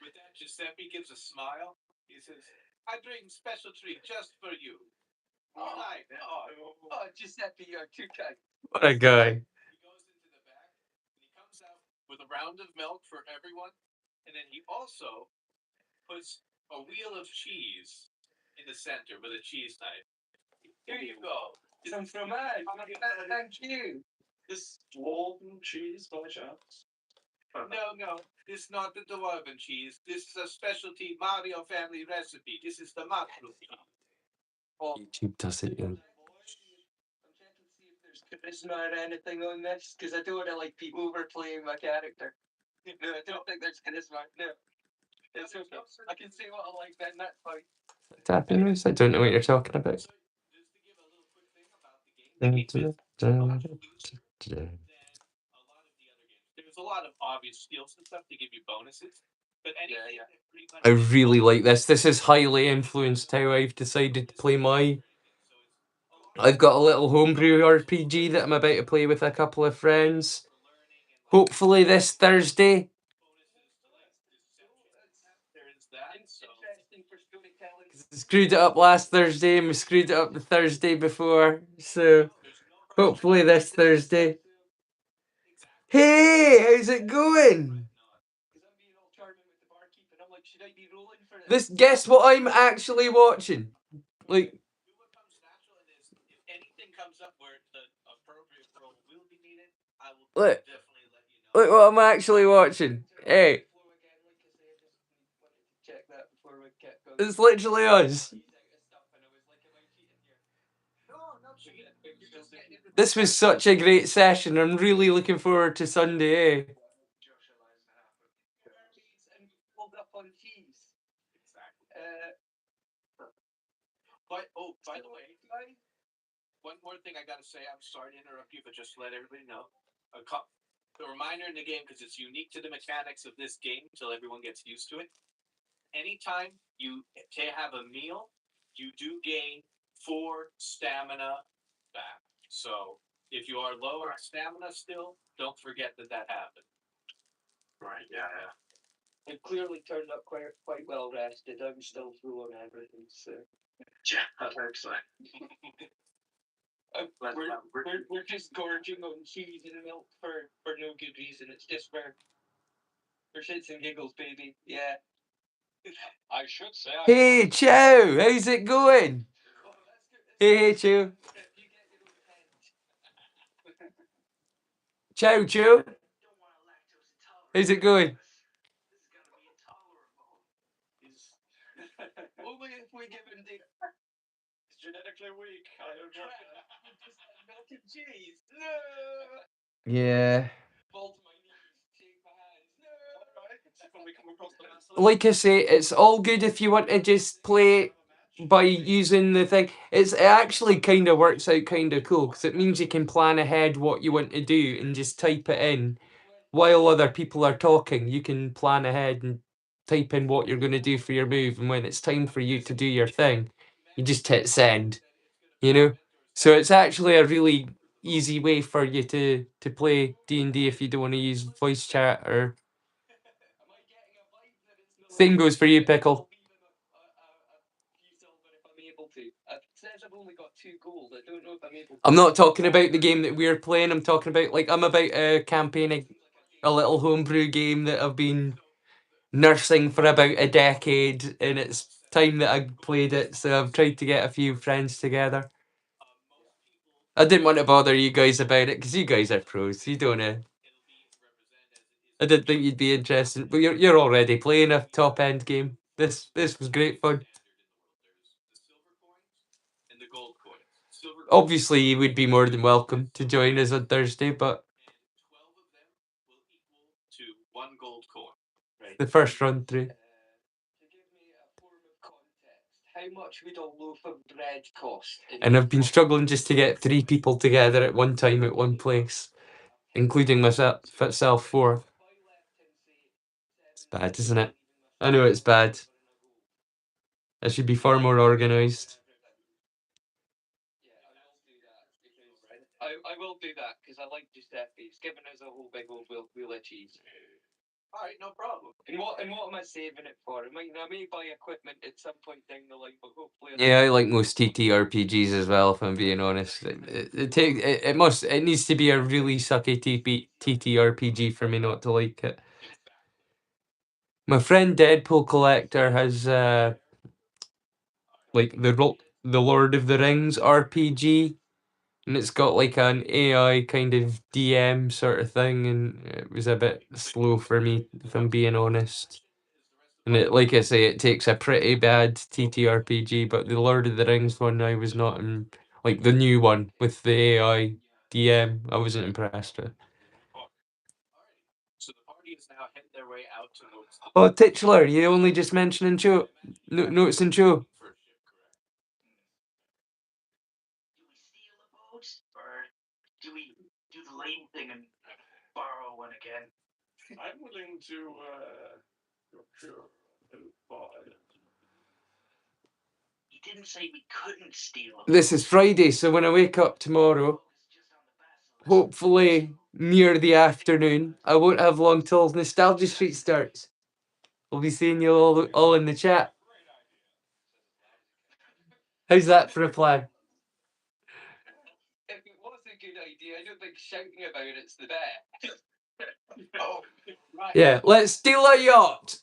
With that, Giuseppe gives a smile. He says, "I bring special treat just for you." Giuseppe, you're too kind. What a guy. He goes into the back and he comes out with a round of milk for everyone, and then he also puts a wheel of cheese in the center with a cheese knife. Here you go. Some fromage. Thank you. This dwarven cheese, by chance? No. This is not the dwarven cheese. This is a specialty Mario family recipe. This is the mushroom cheese. YouTube does it, yeah. I'm checking to see if there's charisma or anything on this, because I don't want to like be overplaying my character. No, I don't think there's charisma. No. It's okay. I can say what I like then, that's fine. Tapping noise? I don't know what you're talking about. Just to give a little quick thing about the game, the game is a lot looser than a lot of the other games. There's a lot of obvious skills and stuff to give you bonuses, but anything that pretty much I really like this. This has highly influenced how I've decided to play my. I've got a little homebrew RPG that I'm about to play with a couple of friends. Hopefully this Thursday. Screwed it up last Thursday and we screwed it up the Thursday before. So hopefully this Thursday. Hey, how's it going? This guess what I'm actually watching. Like If anything comes up where the appropriate role will be needed, I will look, definitely let you know. look what I'm actually watching. Hey, Check that before we get going. it's literally us. This was such a great session. I'm really looking forward to Sunday. Eh? By the way, one more thing I gotta say. I'm sorry to interrupt you, but just to let everybody know, a reminder in the game because it's unique to the mechanics of this game until everyone gets used to it. Anytime you have a meal, you do gain 4 stamina back. So if you are low on stamina still, don't forget that happened. Right, yeah. It clearly turned up quite well rested. I'm still full on everything, so. Yeah, that works. We're just gorging on cheese and milk for no good reason. It's just for shits and giggles, baby. Yeah. I should say. Hey, Chow, how's it going? Hey, Chow. Chow. How's it going? Only if we give him the. It's genetically weak. I don't know. Milk and cheese. No. Yeah. Fall to my knees. Shake my hands. No. Right. When we come across the master. Like I say, it's all good if you want to just play by using the thing. It actually kind of works out kind of cool because it means you can plan ahead what you want to do and just type it in while other people are talking. You can plan ahead and type in what you're going to do for your move, and when it's time for you to do your thing, you just hit send. You know, so it's actually a really easy way for you to play D&D if you don't want to use voice chat or. Same goes for you, Pickle. I'm not talking about the game that we're playing. I'm talking about I'm about campaigning a little homebrew game that I've been nursing for about a decade, and it's time that I played it. So I've tried to get a few friends together. I didn't want to bother you guys about it because you guys are pros. You don't know. I didn't think you'd be interested, but you're already playing a top end game. This was great fun. Obviously, you would be more than welcome to join us on Thursday, but the first run through. To give me a form of context, how much would a loaf of bread cost? And I've been struggling just to get 3 people together at one time at one place, including myself 4. It's bad, isn't it? I know it's bad. I should be far more organised. I will do that because I like Giuseppe's giving us a whole big old wheel of cheese. All right, no problem. And what am I saving it for? I may buy equipment at some point down the line, but hopefully. Yeah, I like most TTRPGs as well. If I'm being honest, it needs to be a really sucky TTRPG for me not to like it. My friend Deadpool Collector has like the Lord of the Rings RPG, and it's got like an AI kind of DM sort of thing, and it was a bit slow for me, if I'm being honest. And it, like I say, it takes a pretty bad TTRPG, but the Lord of the Rings one I was not like the new one with the AI DM, I wasn't impressed with. So the party is now heading their way out to notes. Oh, titular, you only just mentioning Joe. Notes and Joe. Do we steal a boat, or do we do the lame thing and borrow one again? I'm willing to He didn't say we couldn't steal a boat. This is Friday, so when I wake up tomorrow, hopefully near the afternoon, I won't have long till Nostalgia Street starts. We'll be seeing you all in the chat. How's that for a plan? If it was a good idea, I don't think shouting about it's the best. Oh, right. Yeah, let's steal a yacht.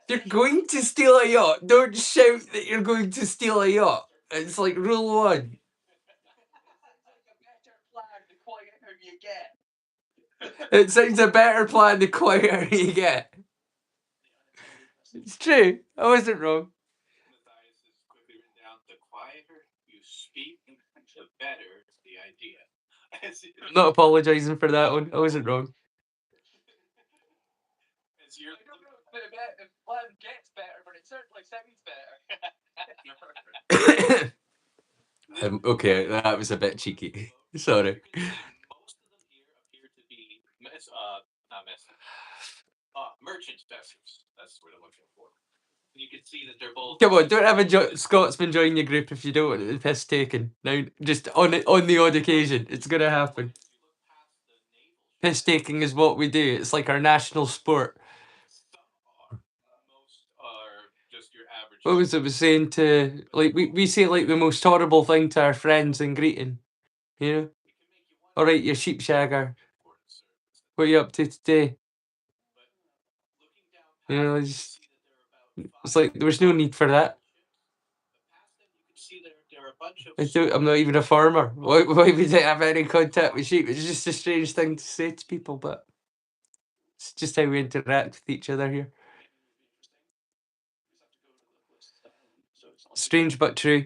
You're going to steal a yacht. Don't shout that you're going to steal a yacht. It's like rule 1. It sounds a better plan the quieter you get. It's true. I wasn't wrong. The quieter you speak, the better the idea. I'm not apologising for that one. I wasn't wrong. I don't know if the plan gets better, but it certainly sounds better. Okay, that was a bit cheeky. Sorry. Most of them here appear to be merchant vessels. That's what I'm looking for. You can see that they're both. Come on, don't have a Scotsman join your group if you don't want the piss taken. Now, just on the odd occasion, it's gonna happen. Piss taking is what we do. It's like our national sport. Most are just your average. What was saying to, like, we say like the most horrible thing to our friends in greeting, you know? All right, you sheep shagger. What are you up to today? You know, it's like there was no need for that. I'm not even a farmer. Why would I have any contact with sheep? It's just a strange thing to say to people, but it's just how we interact with each other here. Strange but true.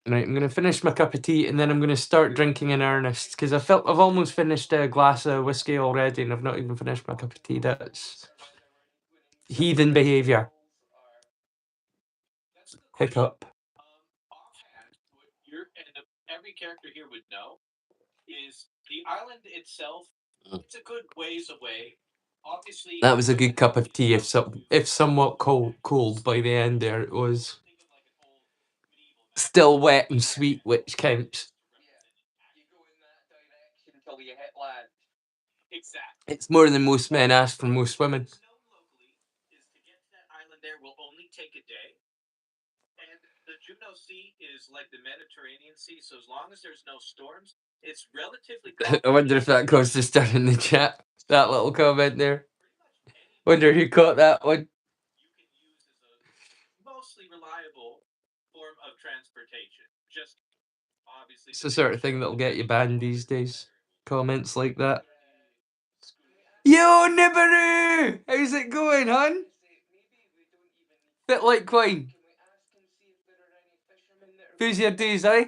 Right, I'm gonna finish my cup of tea and then I'm gonna start drinking in earnest because I've almost finished a glass of whiskey already and I've not even finished my cup of tea. That's heathen behaviour. Hiccup. Every character here would know is the island itself. It's a good ways away. Obviously, that was a good cup of tea, if somewhat cold by the end. There it was, still wet and sweet, which counts. You go in that direction until you hit land. Exactly. It's more than most men ask for most women. Locally, is to get to that island there will only take a day. And the Juno Sea is like the Mediterranean Sea, so as long as there's no storms, It's relatively. I wonder if that goes to start in the chat. That little comment there. Wonder who caught that one. You can use as a mostly reliable form of transportation. Just obviously. It's the sort of thing that'll get you banned these days. Comments like that. Yo, Nibiru! How's it going, hon? Bit like Quine. Who's your days, eh?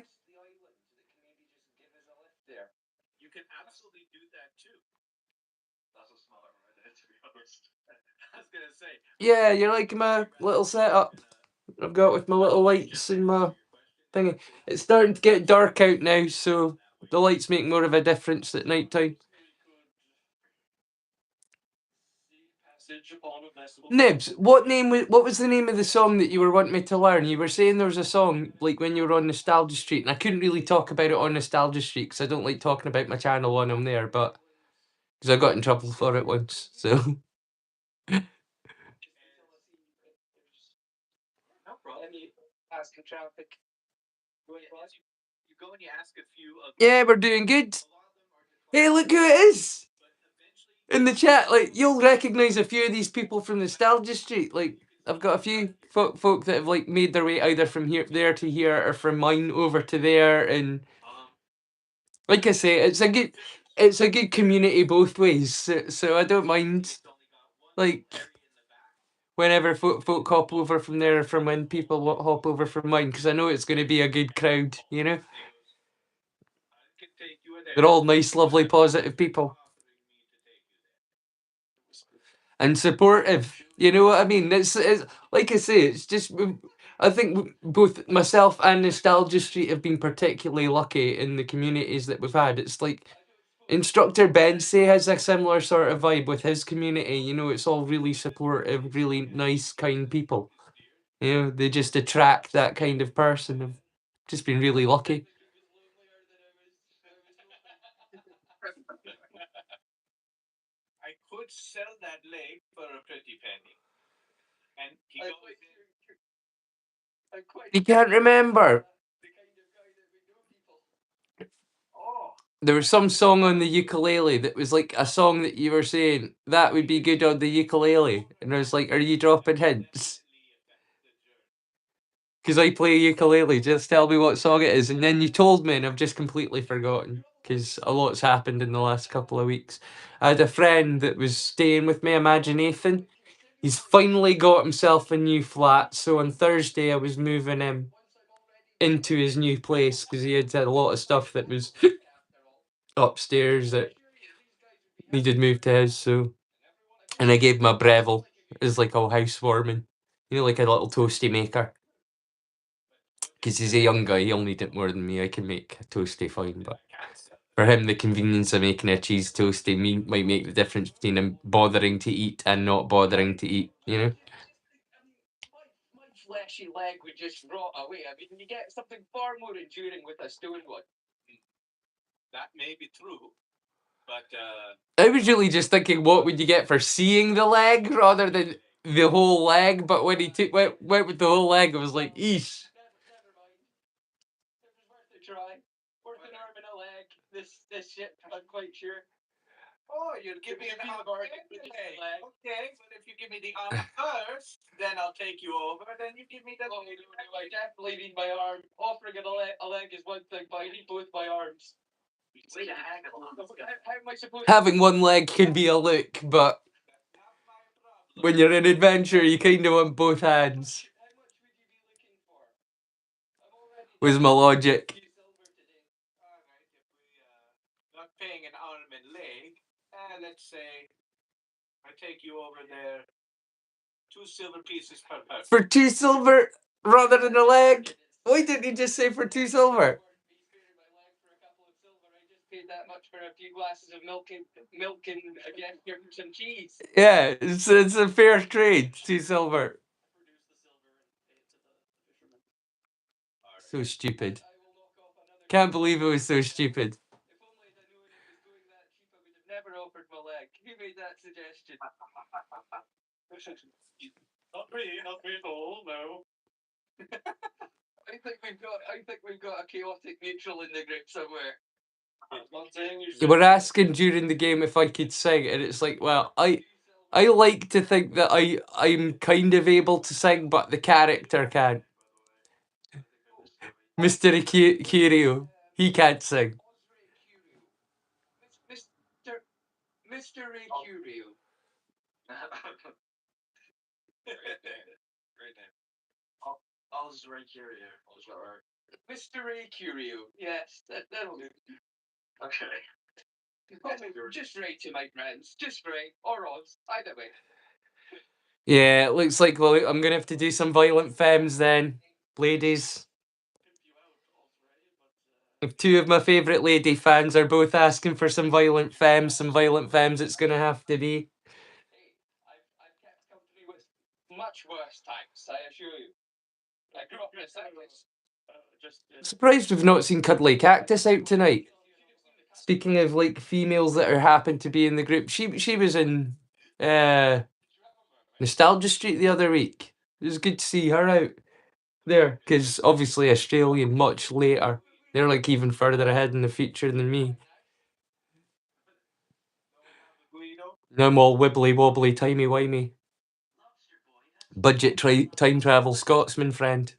You can absolutely do that too. That's a smart idea, to be honest. I was gonna say. Yeah, you like my little setup I've got with my little lights and my thingy. It's starting to get dark out now, so the lights make more of a difference at night time. Nibs, what was the name of the song that you were wanting me to learn? You were saying there was a song like when you were on Nostalgia Street, and I couldn't really talk about it on Nostalgia Street because I don't like talking about my channel when I'm there, but because I got in trouble for it once. So No problem. Asking traffic. You go and you ask a few of. yeah, we're doing good. Hey, look who it is in the chat. Like you'll recognize a few of these people from Nostalgia Street. Like I've got a few folk that have like made their way either from there to here or from mine over to there, and like I say, it's a good community both ways. So I don't mind like whenever folk hop over from there or from when people hop over from mine because I know it's going to be a good crowd. You know, they're all nice, lovely, positive people. And supportive, you know what I mean? It's like I say, it's just I think both myself and Nostalgia Street have been particularly lucky in the communities that we've had. It's like Instructor Bensey has a similar sort of vibe with his community. You know, it's all really supportive, really nice, kind people. You know, they just attract that kind of person. I've just been really lucky. I could sell that leg for a pretty penny. And he goes in. You can't remember. There was some song on the ukulele that was like a song that you were saying that would be good on the ukulele, and I was like, "Are you dropping hints?" Because I play ukulele. Just tell me what song it is, and then you told me, and I've just completely forgotten because a lot's happened in the last couple of weeks. I had a friend that was staying with me, Imagine Nathan. He's finally got himself a new flat, so on Thursday I was moving him into his new place because he had a lot of stuff that was upstairs that needed moved to his. So, and I gave him a Breville as like a housewarming, you know, like a little toasty maker. Because he's a young guy, he'll need it more than me. I can make a toasty fine, but for him, the convenience of making a cheese toasty might make the difference between him bothering to eat and not bothering to eat. You know. My fleshy leg would just rot away. I mean, you get something far more enduring with a stone one. That may be true, but I was really just thinking, what would you get for seeing the leg rather than the whole leg? But when he went with the whole leg, I was like, eesh. never mind. It was worth a try. Worth an arm and a leg. This shit, I'm quite sure. Oh, you'll give me an arm. Okay, but if you give me the arm first, then I'll take you over. Then you give me the. Oh, no, I definitely need my arm. Offering a leg is one thing, but I need both my arms. How am I supposed? Having one leg can be a look, but when you're in adventure, you kind of want both hands. How much would you be looking for? Was my logic. Alright, if we not paying an arm and leg, let's say I take you over there. 2 silver pieces per person. For 2 silver rather than a leg? Why didn't you just say for 2 silver? I just paid that much for a few glasses of milk and again here for some cheese. Yeah, it's a fair trade. 2 silver. So stupid. Can't believe it was so stupid. If only I knew it was going that cheap, I would have never offered my leg. Who made that suggestion? Not me at all, no. I think we've got a chaotic neutral in the group somewhere. You were asking during the game if I could sing, and it's like, well, I like to think that I'm kind of able to sing, but the character can't. Mr. Kirio, he can't sing. MrRay RPG. Great name. Oz Ray Curio. MrRay RPG. Yes, that'll do. Okay. Just Ray to my friends. Just Ray or Oz. Either way. Yeah, it looks like well, I'm gonna have to do some violent femmes then, ladies. If two of my favourite lady fans are both asking for some violent femmes it's gonna have to be. I've kept company with much worse times, I assure you. I grew up in a settlement. Surprised we've not seen Cuddly Cactus out tonight. Speaking of like females that are happen to be in the group, she was in Nostalgia Street the other week. It was good to see her out there because obviously Australian much later. They're like even further ahead in the future than me. No more wibbly wobbly timey wimey. Budget time travel Scotsman friend.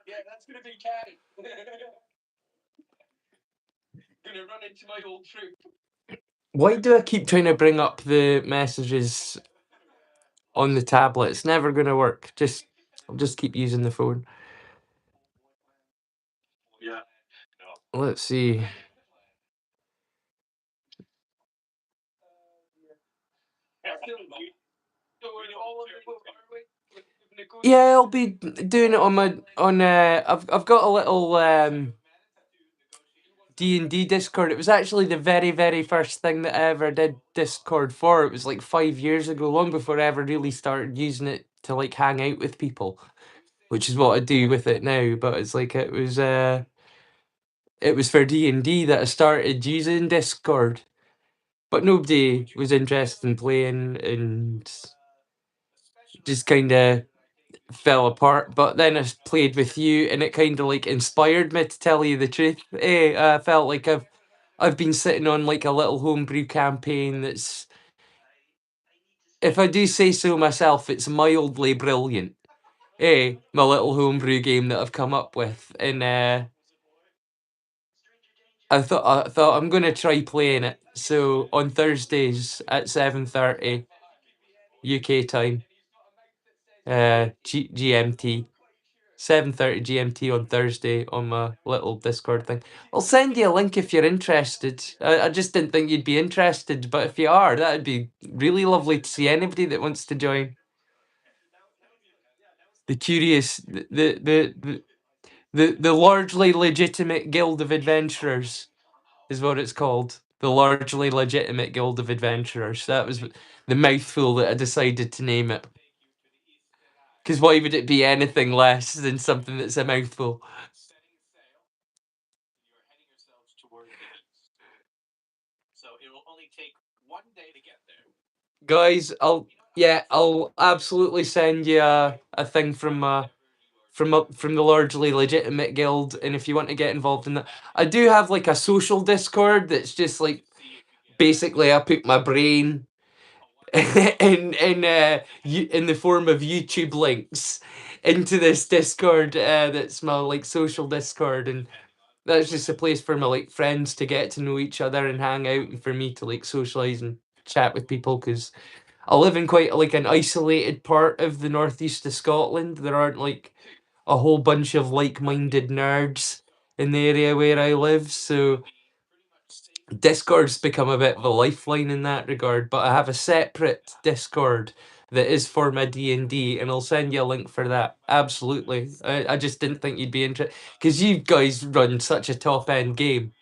Yeah, that's gonna be canon. Gonna run into my old troop. Why do I keep trying to bring up the messages on the tablet? It's never gonna work. I'll just keep using the phone. Yeah. Let's see. Yeah, I'll be doing it on my on. I've got a little D&D Discord. It was actually the very first thing that I ever did Discord for. It was like 5 years ago, long before I ever really started using it to like hang out with people, which is what I do with it now. But it's like it was for D&D that I started using Discord, but nobody was interested in playing and just kind of fell apart. But then I played with you, and it kind of like inspired me to tell you the truth. I felt like I've been sitting on like a little homebrew campaign that's, if I do say so myself, it's mildly brilliant. My little homebrew game that I've come up with, and I thought I'm gonna try playing it. So on Thursdays at 7:30 UK time, GMT. 7:30 GMT on Thursday on my little Discord thing. I'll send you a link if you're interested. I just didn't think you'd be interested, but if you are, that'd be really lovely to see anybody that wants to join. The curious, the largely legitimate Guild of Adventurers is what it's called. The largely legitimate Guild of Adventurers. That was the mouthful that I decided to name it. Because why would it be anything less than something that's a mouthful? So it will only take one day to get there. Guys, I'll absolutely send you a thing from the largely legitimate guild, and if you want to get involved in that, I do have like a social Discord that's just like basically I put my brain in the form of YouTube links into this Discord that's my like social Discord, and that's just a place for my like friends to get to know each other and hang out, and for me to like socialize and chat with people because I live in quite like an isolated part of the northeast of Scotland. There aren't like a whole bunch of like-minded nerds in the area where I live, so Discord's become a bit of a lifeline in that regard. But I have a separate Discord that is for my D&D, and I'll send you a link for that. Absolutely. I just didn't think you'd be interested because you guys run such a top-end game.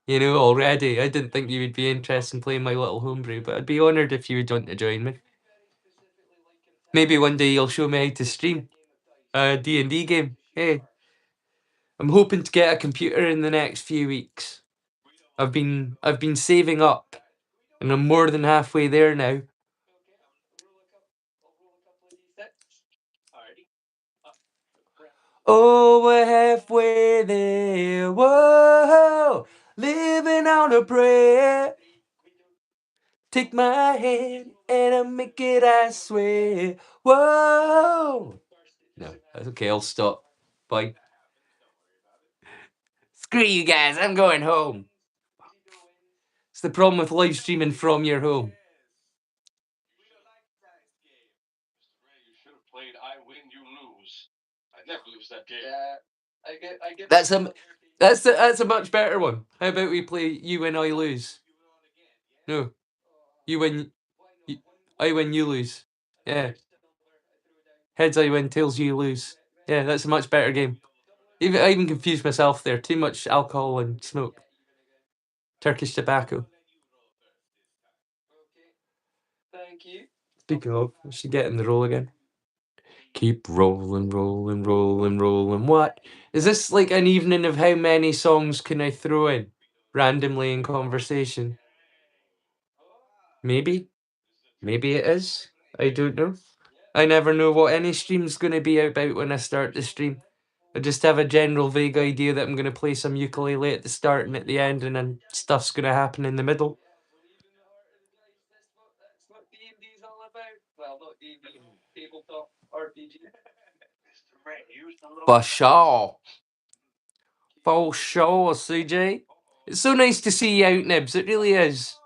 You know, already. I didn't think you would be interested in playing my little homebrew, but I'd be honoured if you would want to join me. Maybe one day you'll show me how to stream a D&D game. Hey, I'm hoping to get a computer in the next few weeks. I've been saving up, and I'm more than halfway there now. Oh, we're halfway there. Whoa, living on a prayer. Take my hand and I'll make it, I swear. Whoa. No, that's okay. I'll stop. Bye. Screw you guys. I'm going home. It's the problem with live streaming from your home. You should have played I win, you lose. I never lose that game. Yeah, I get. That's a much better one. How about we play you win, I lose? No, you win. You, I win, you lose. Yeah. Heads I win, tails you lose. Yeah, that's a much better game. I even confused myself there. Too much alcohol and smoke. Turkish tobacco. Thank you. Speaking of, we should get in the roll again. Keep rolling, rolling, rolling, rolling. What? Is this like an evening of how many songs can I throw in randomly in conversation? Maybe. Maybe it is. I don't know. I never know what any stream's going to be about when I start the stream. I just have a general vague idea that I'm going to play some ukulele at the start and at the end, and then stuff's going to happen in the middle. That's what D&D's all about. Well, not D&D, tabletop RPG. MrRay, use the low. For sure. For sure, CJ. It's so nice to see you out, Nibs. It really is.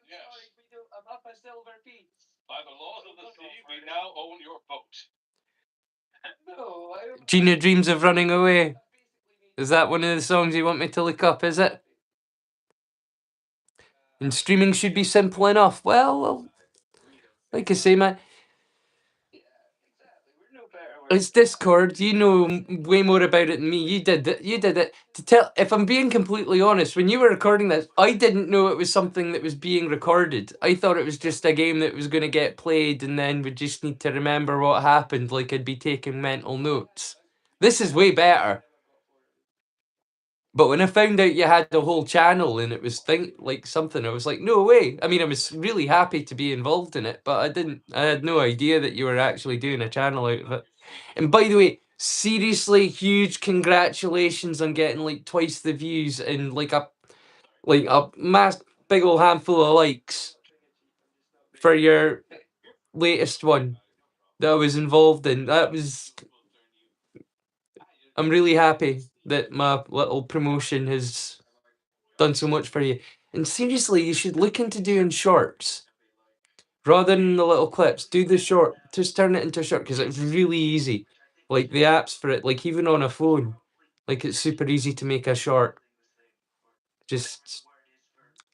Yes. I'm up a silver piece. By the laws of the sea, we now own your boat. No, I don't. Gina dreams of running away. Is that one of the songs you want me to look up, is it? And streaming should be simple enough. Well, like I say, man, it's Discord. You know way more about it than me. You did it. You did it. To tell, if I'm being completely honest, when you were recording this, I didn't know it was something that was being recorded. I thought it was just a game that was going to get played, and then we just need to remember what happened, like I'd be taking mental notes. This is way better. But when I found out you had the whole channel and it was like something, I was like, no way. I mean, I was really happy to be involved in it, but I had no idea that you were actually doing a channel out of it. And by the way, seriously, huge congratulations on getting like twice the views and like a mass big old handful of likes for your latest one that I was involved in. I'm really happy that my little promotion has done so much for you. And seriously, you should look into doing shorts rather than the little clips. Do the short, just turn it into a short because it's really easy. Like the apps for it, like even on a phone, like it's super easy to make a short. Just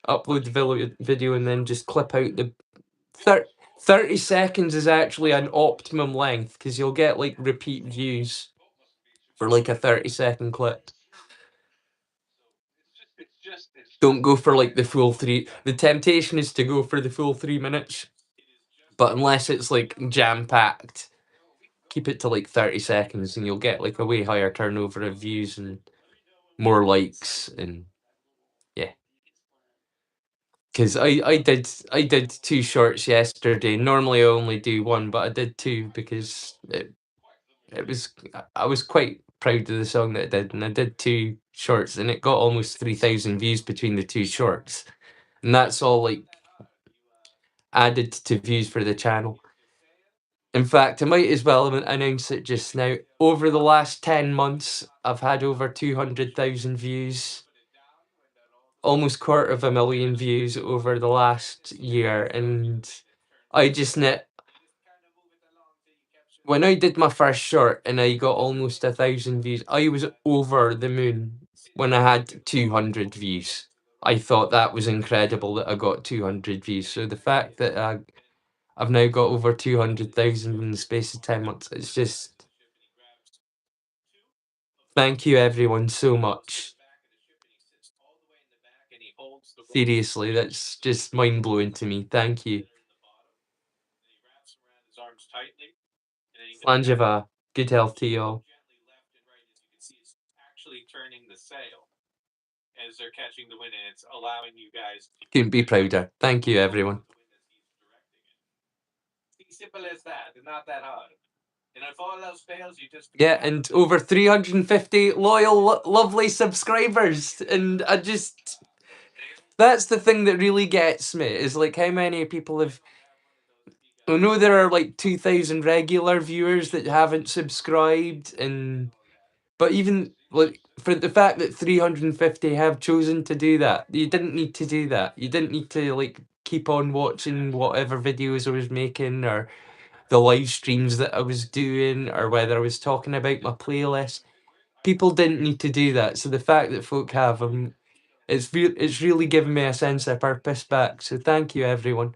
upload the video and then just clip out the 30 seconds is actually an optimum length because you'll get like repeat views for like a 30-second clip. Don't go for like the full 3. The temptation is to go for the full 3 minutes, but unless it's like jam packed, keep it to like 30 seconds and you'll get like a way higher turnover of views and more likes. And yeah, because I did 2 shorts yesterday. Normally I only do 1, but I did 2 because it was, I was quite proud of the song that I did, and I did 2 shorts and it got almost 3,000 views between the 2 shorts, and that's all like added to views for the channel. In fact, I might as well announce it just now. Over the last 10 months, I've had over 200,000 views, almost 250,000 views over the last year. And I just net, when I did my first short and I got almost 1,000 views, I was over the moon when I had 200 views. I thought that was incredible that I got 200 views. So the fact that I've now got over 200,000 in the space of 10 months, it's just, thank you everyone so much. Seriously, that's just mind blowing to me. Thank you. Slanjava, good health to you all. Actually turning the sail as they're catching the wind, and it's allowing you guys. Couldn't be prouder. Thank you, everyone. Simple as that. It's not that hard. And if all else fails, you just Yeah, and over 350 loyal, lovely subscribers. And I just, that's the thing that really gets me, is like how many people have. I know there are like 2,000 regular viewers that haven't subscribed, and but even like for the fact that 350 have chosen to do that, you didn't need to do that. You didn't need to like keep on watching whatever videos I was making, or the live streams that I was doing, or whether I was talking about my playlist. People didn't need to do that. So the fact that folk have them, it's really given me a sense of purpose back. So thank you, everyone.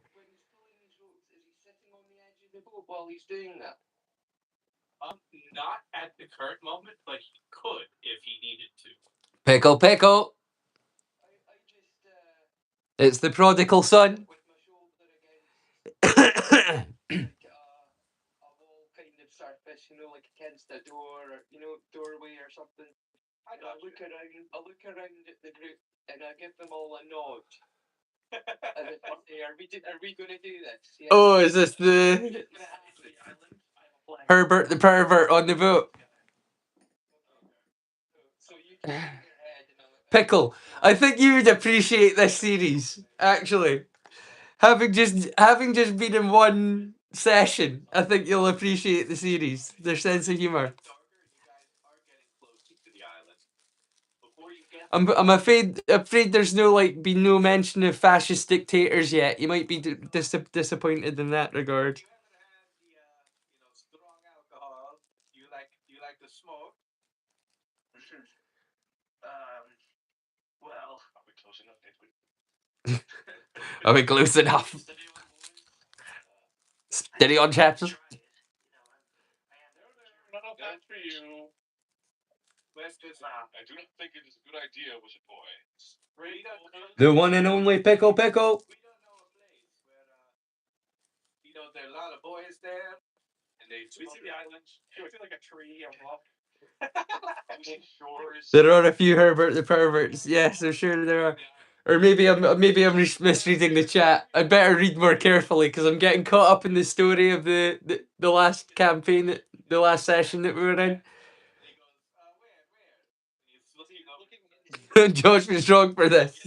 While he's doing that. Not at the current moment, but he could if he needed to. Pickle, pickle. It's the prodigal son. With my shoulder against a wall kind of surface, you know, like against a door or doorway or something. I look around at the group and I give them all a nod. As if to say, are we going to do this? Yeah. Oh, is this the Herbert the pervert on the boat? So you can shake your head and Pickle, I think you would appreciate this series. Actually, having just been in one session, I think you'll appreciate the series. Their sense of humor. I'm afraid there's been no mention of fascist dictators yet. You might be disappointed in that regard. strong alcohol. You like to smoke? Well, are we close enough, Edwin? Are we close enough? Steady on, chaps. Not for you. I do not think it is a good idea, was it, boy? The one and only Pickle Pickle. We don't know a place where, there are a lot of boys there, and they see the island. I feel like a tree, a rock. Shores. There are a few Herbert the perverts. Yes, I'm sure there are. Or maybe I'm misreading the chat. I better read more carefully because I'm getting caught up in the story of the last campaign, the last session that we were in. Josh was wrong for this.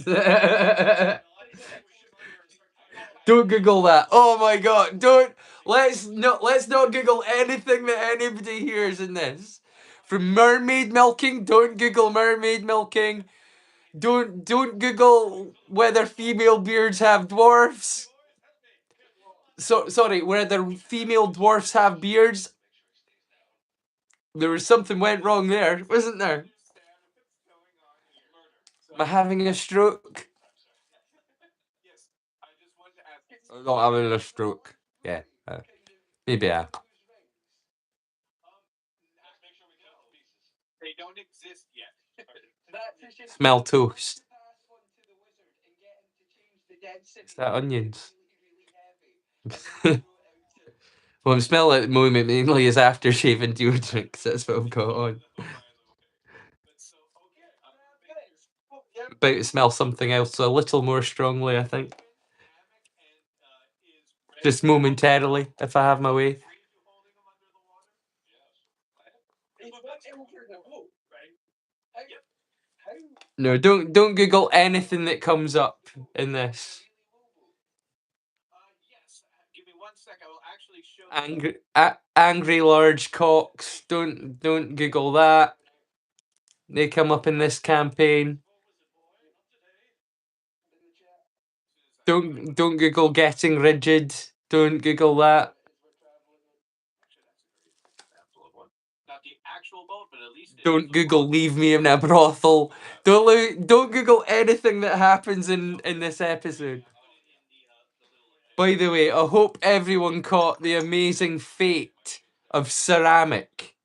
Don't Google that. Oh my god! Don't let's not Google anything that anybody hears in this. From mermaid milking, don't Google mermaid milking. Don't Google whether female beards have dwarfs. So sorry, whether female dwarfs have beards. There was something went wrong there, wasn't there? Am I having a stroke? I'm not having a stroke. Yeah, maybe I. They don't exist yet. Smell toast. Is that onions? Well, I'm smelling at the moment mainly as aftershave and deodorant because that's what I've got on. About to smell something else a little more strongly, I think. Just momentarily, if I have my way. No, don't Google anything that comes up in this. Give me 1 sec. I will actually show Angry large cocks. Don't Google that. They come up in this campaign. Don't Google getting rigid. Don't Google that. Not the actual boat, but at least Don't Google leave me in a brothel. Don't Google anything that happens in this episode. By the way, I hope everyone caught the amazing fate of Ceramic.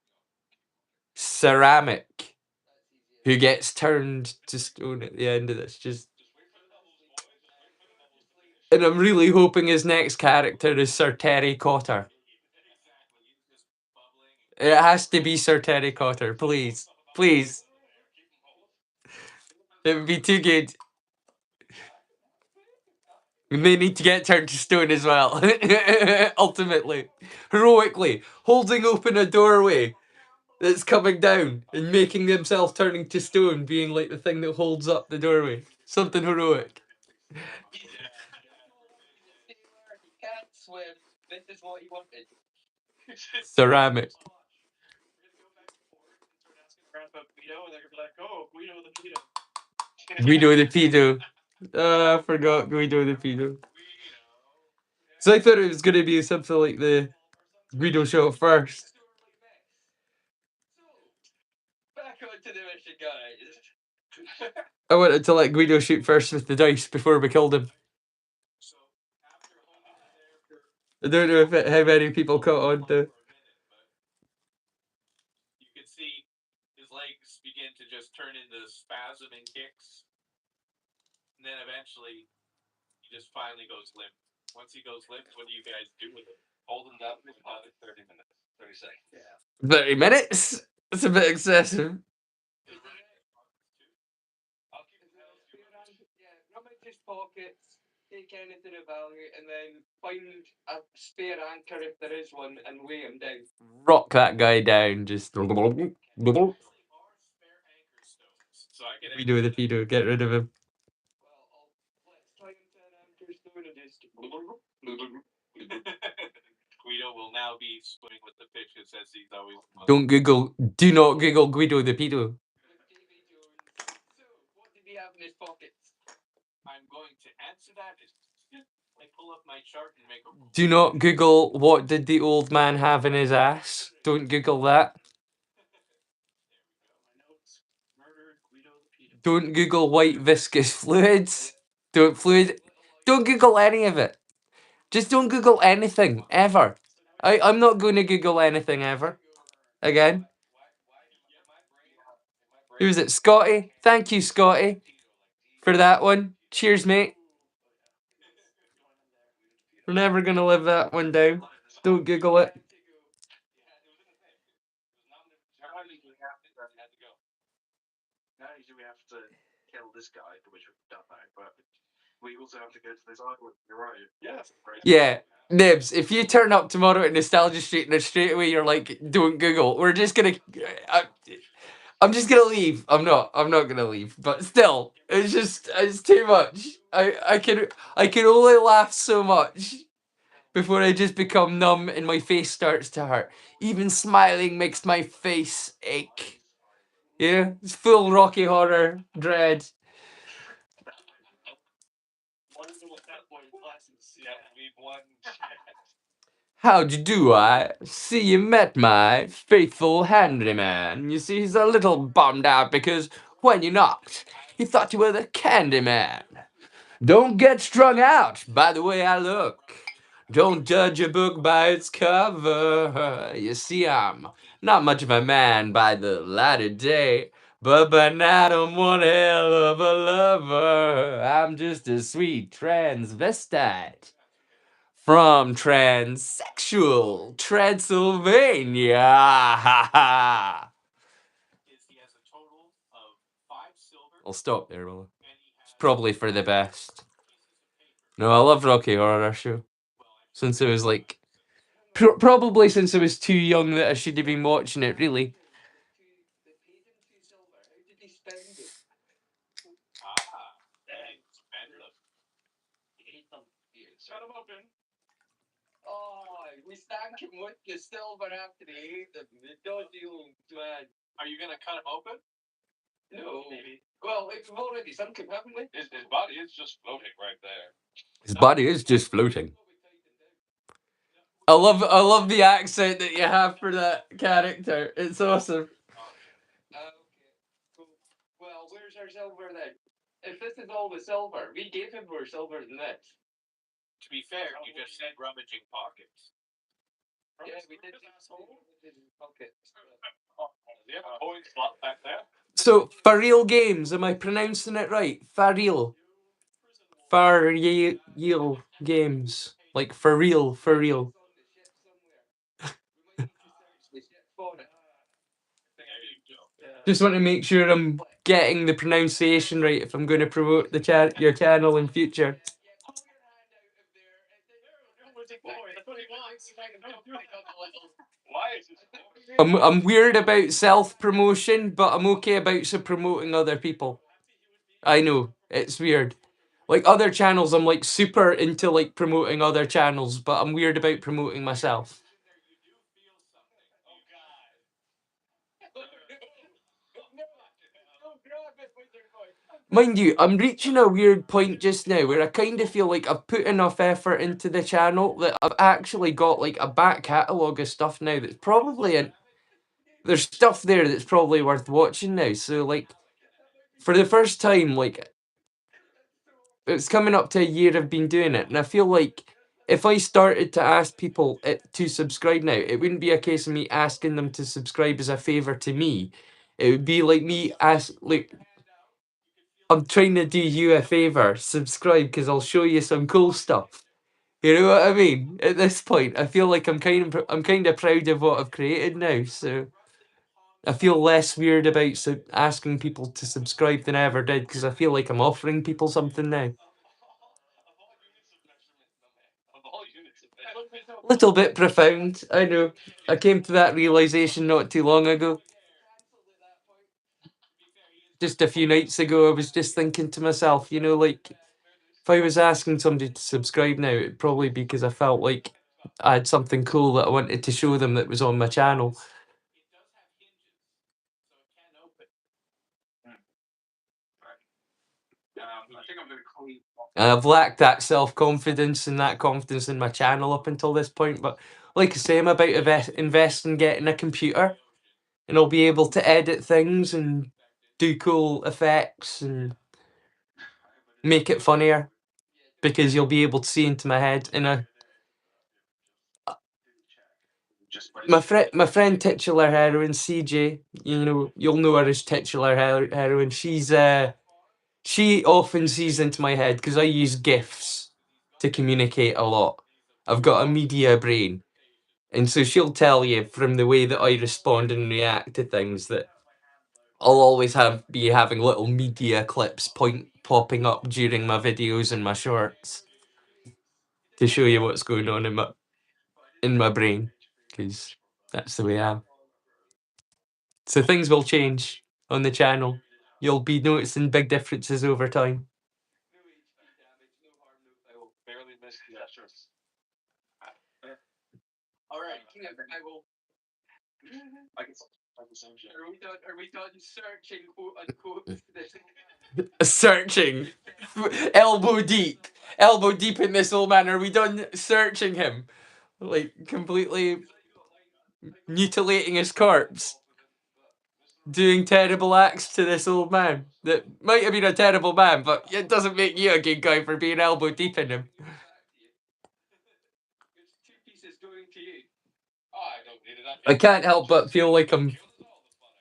Ceramic. Who gets turned to stone at the end of this. And I'm really hoping his next character is Sir Terry Cotter. It has to be Sir Terry Cotter, please. Please. It would be too good. And they need to get turned to stone as well. Ultimately, heroically, holding open a doorway that's coming down and making themselves turning to stone, being like the thing that holds up the doorway. Something heroic. He can't swim. This is what he wanted. Ceramic. Guido, and they're gonna be like, oh, Guido the pedo. Guido the pedo. I forgot Guido the pedo. So I thought it was going to be something like the Guido show first. Back onto the mission, guys. I wanted to let Guido shoot first with the dice before we killed him. I don't know how many people caught on to. You can see his legs begin to just turn into spasming kicks. And then eventually, he just finally goes limp. Once he goes limp, what do you guys do with him? Hold him down for another 30 minutes. 30 seconds. Yeah. 30 minutes? That's a bit excessive. Rummage his pockets, take anything of value, and then find a spare anchor if there is one, and weigh him down. Rock that guy down, just. We do the pedo, get rid of him. Let's try and turn anchor stone and just. Guido will now be swimming with the fishes as he's always. Don't Google, do not Google Guido the pedo. So, what did he have in his pockets? I'm going to answer that. I pull up my chart and make a. Do not Google what did the old man have in his ass. Don't Google that. Don't Google white viscous fluids. Don't Google any of it. Just don't Google anything ever. I'm not going to Google anything ever again. Who was it? Scotty. Thank you, Scotty, for that one. Cheers, mate. We're never gonna live that one down. Don't Google it. Not only do we have to kill this guy, which we've done now, but we also have to go to this island. You're right. Yes. Yeah. Nibs, if you turn up tomorrow at Nostalgia Street and straight away you're like, don't Google, we're just gonna. I'm just gonna leave. I'm not gonna leave. But still, it's too much. I can only laugh so much before I just become numb and my face starts to hurt. Even smiling makes my face ache. Yeah, it's full Rocky Horror dread. How'd you do? I see you met my faithful handyman. You see, he's a little bummed out because when you knocked, he thought you were the candy man. Don't get strung out by the way I look. Don't judge a book by its cover. You see, I'm not much of a man by the light of day, but by night I'm one hell of a lover. I'm just a sweet transvestite from transsexual Transylvania. Ha ha. I'll stop there, Will. It's probably for the best. No, I love Rocky Horror Show. Since it was like, probably since I was too young that I should have been watching it, really. We stank him with the silver after they ate them. Don't you, man? Are you gonna cut him open? No. Maybe. Well, we've already sunk him, haven't we? His body is just floating right there. His body is just floating. I love the accent that you have for that character. It's awesome. Okay, cool. Well, where's our silver then? If this is all the silver, we gave him more silver than this. To be fair, you just said rummaging pockets. Yeah, we did. Pockets. Yeah, always slot back there. So, Faril Games, am I pronouncing it right? Faril. Faril Games. Like, for real, for real. Just want to make sure I'm getting the pronunciation right if I'm going to promote your channel in future. I'm weird about self-promotion, but I'm okay about promoting other people. I know, it's weird. Like other channels, I'm like super into like promoting other channels, but I'm weird about promoting myself. Mind you, I'm reaching a weird point just now where I kind of feel like I've put enough effort into the channel that I've actually got like a back catalogue of stuff now that's probably there's stuff there that's probably worth watching now. So like for the first time, like it's coming up to a year I've been doing it, and I feel like if I started to ask people to subscribe now, it wouldn't be a case of me asking them to subscribe as a favor to me. It would be like me like I'm trying to do you a favor, subscribe because I'll show you some cool stuff. You know what I mean? At this point, I feel like I'm kind of proud of what I've created now, so I feel less weird about asking people to subscribe than I ever did because I feel like I'm offering people something now. Little bit profound, I know. I came to that realization not too long ago. Just a few nights ago, I was just thinking to myself, you know, like if I was asking somebody to subscribe now, it'd probably be because I felt like I had something cool that I wanted to show them that was on my channel. And I've lacked that self-confidence and that confidence in my channel up until this point. But like I say, I'm about to invest in getting a computer, and I'll be able to edit things and do cool effects and make it funnier because you'll be able to see into my head. And my friend titular heroine CJ, you know, you'll know her as titular heroine. She often sees into my head because I use GIFs to communicate a lot. I've got a media brain. And so she'll tell you from the way that I respond and react to things that I'll always be having little media clips popping up during my videos and my shorts to show you what's going on in my brain, because that's the way I am. So things will change on the channel. You'll be noticing big differences over time. All right, I will. Are we done searching, quote unquote? Searching, elbow deep in this old man. Are we done searching him, like completely mutilating his corpse, doing terrible acts to this old man that might have been a terrible man, but it doesn't make you a good guy for being elbow deep in him. I can't help but feel like I'm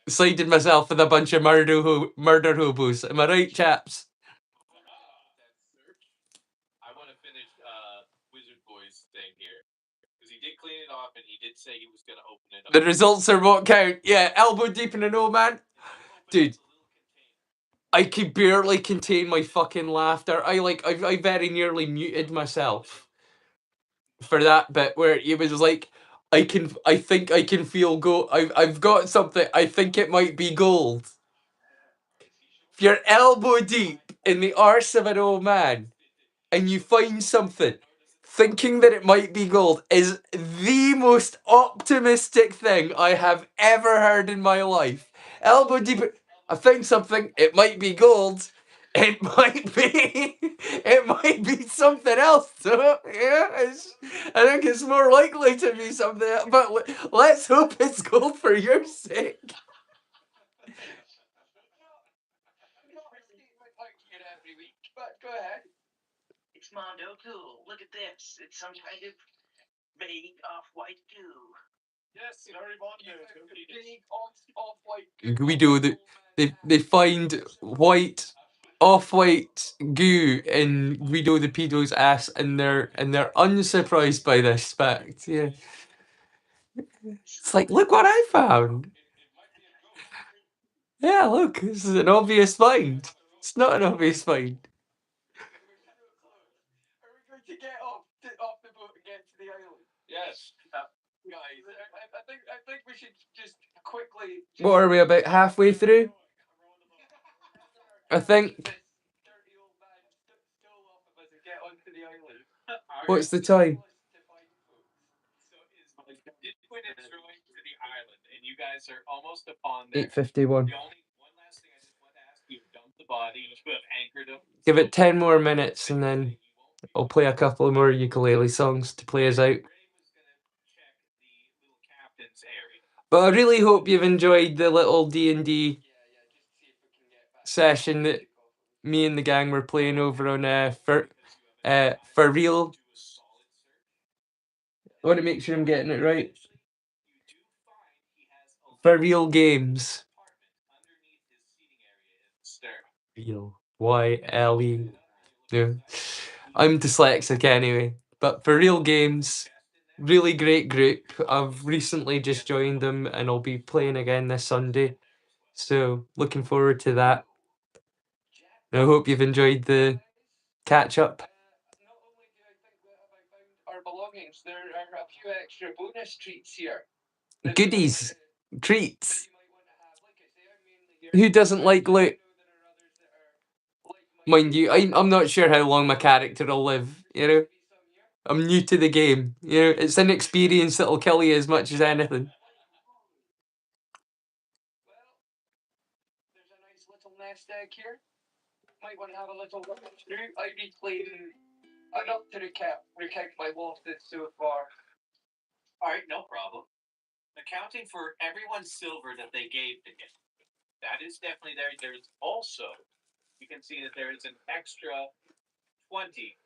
siding myself with a bunch of murder hobos. Am I right, chaps? I want to finish Wizard Boy's thing here because he did clean it off and he did say he was going to open it up. The results are what count. Yeah, elbow deep in an old man. Dude, I could barely contain my fucking laughter. I very nearly muted myself for that bit where he was like, I think I can feel gold. I've got something. I think it might be gold. If you're elbow deep in the arse of an old man and you find something, thinking that it might be gold is the most optimistic thing I have ever heard in my life. Elbow deep, I found something, it might be gold. It might be, it might be something else. So, yeah, I think it's more likely to be something else, but let's hope it's gold for your sake. But go ahead. It's Mondo goo. Look at this. It's some kind of vague off-white goo. Yes, very Mondo. Vague off-white goo. We do the they find off-white goo in Guido the pedo's ass, and they're unsurprised by this fact. Yeah, it's like, look what I found. Yeah, look, this is an obvious find. It's not an obvious find. Are we going to get off the boat and get to the island? Yes. Guys, I think we should just quickly. What are we, about halfway through? I think. Dirty old man stole off of us and get onto the island. What's the time? So is when it's going to the island, and you guys are almost upon there. 8:51. The only one last thing I just want to ask you: dump the body, you have anchored him. Give it 10 more minutes and then I'll play a couple more ukulele songs to play us out. Ray was gonna check the little captain's area. But I really hope you've enjoyed the little D&D Just see if we can get back. session that me and the gang were playing over on for real. I want to make sure I'm getting it right. For real games. Real. YLE. Yeah. I'm dyslexic anyway. But for real games, really great group. I've recently just joined them and I'll be playing again this Sunday. So looking forward to that. And I hope you've enjoyed the catch up. Not only do I think that have I found our belongings, there are a few extra bonus treats here. that we might Goodies, want to- treats. that you might want to have. Like I say, I'm mainly here. Who doesn't like loot? I know there are others that are like Mind you, I'm not sure how long my character will live, you know? maybe some here. I'm new to the game, you know? It's an experience that'll kill you as much as anything. Well, there's a nice little nest egg here. Might want to have a little look through. I replayed enough to recount my losses so far. All right, no problem. Accounting for everyone's silver that they gave to him, that is definitely there. There's also, you can see that there is an extra 20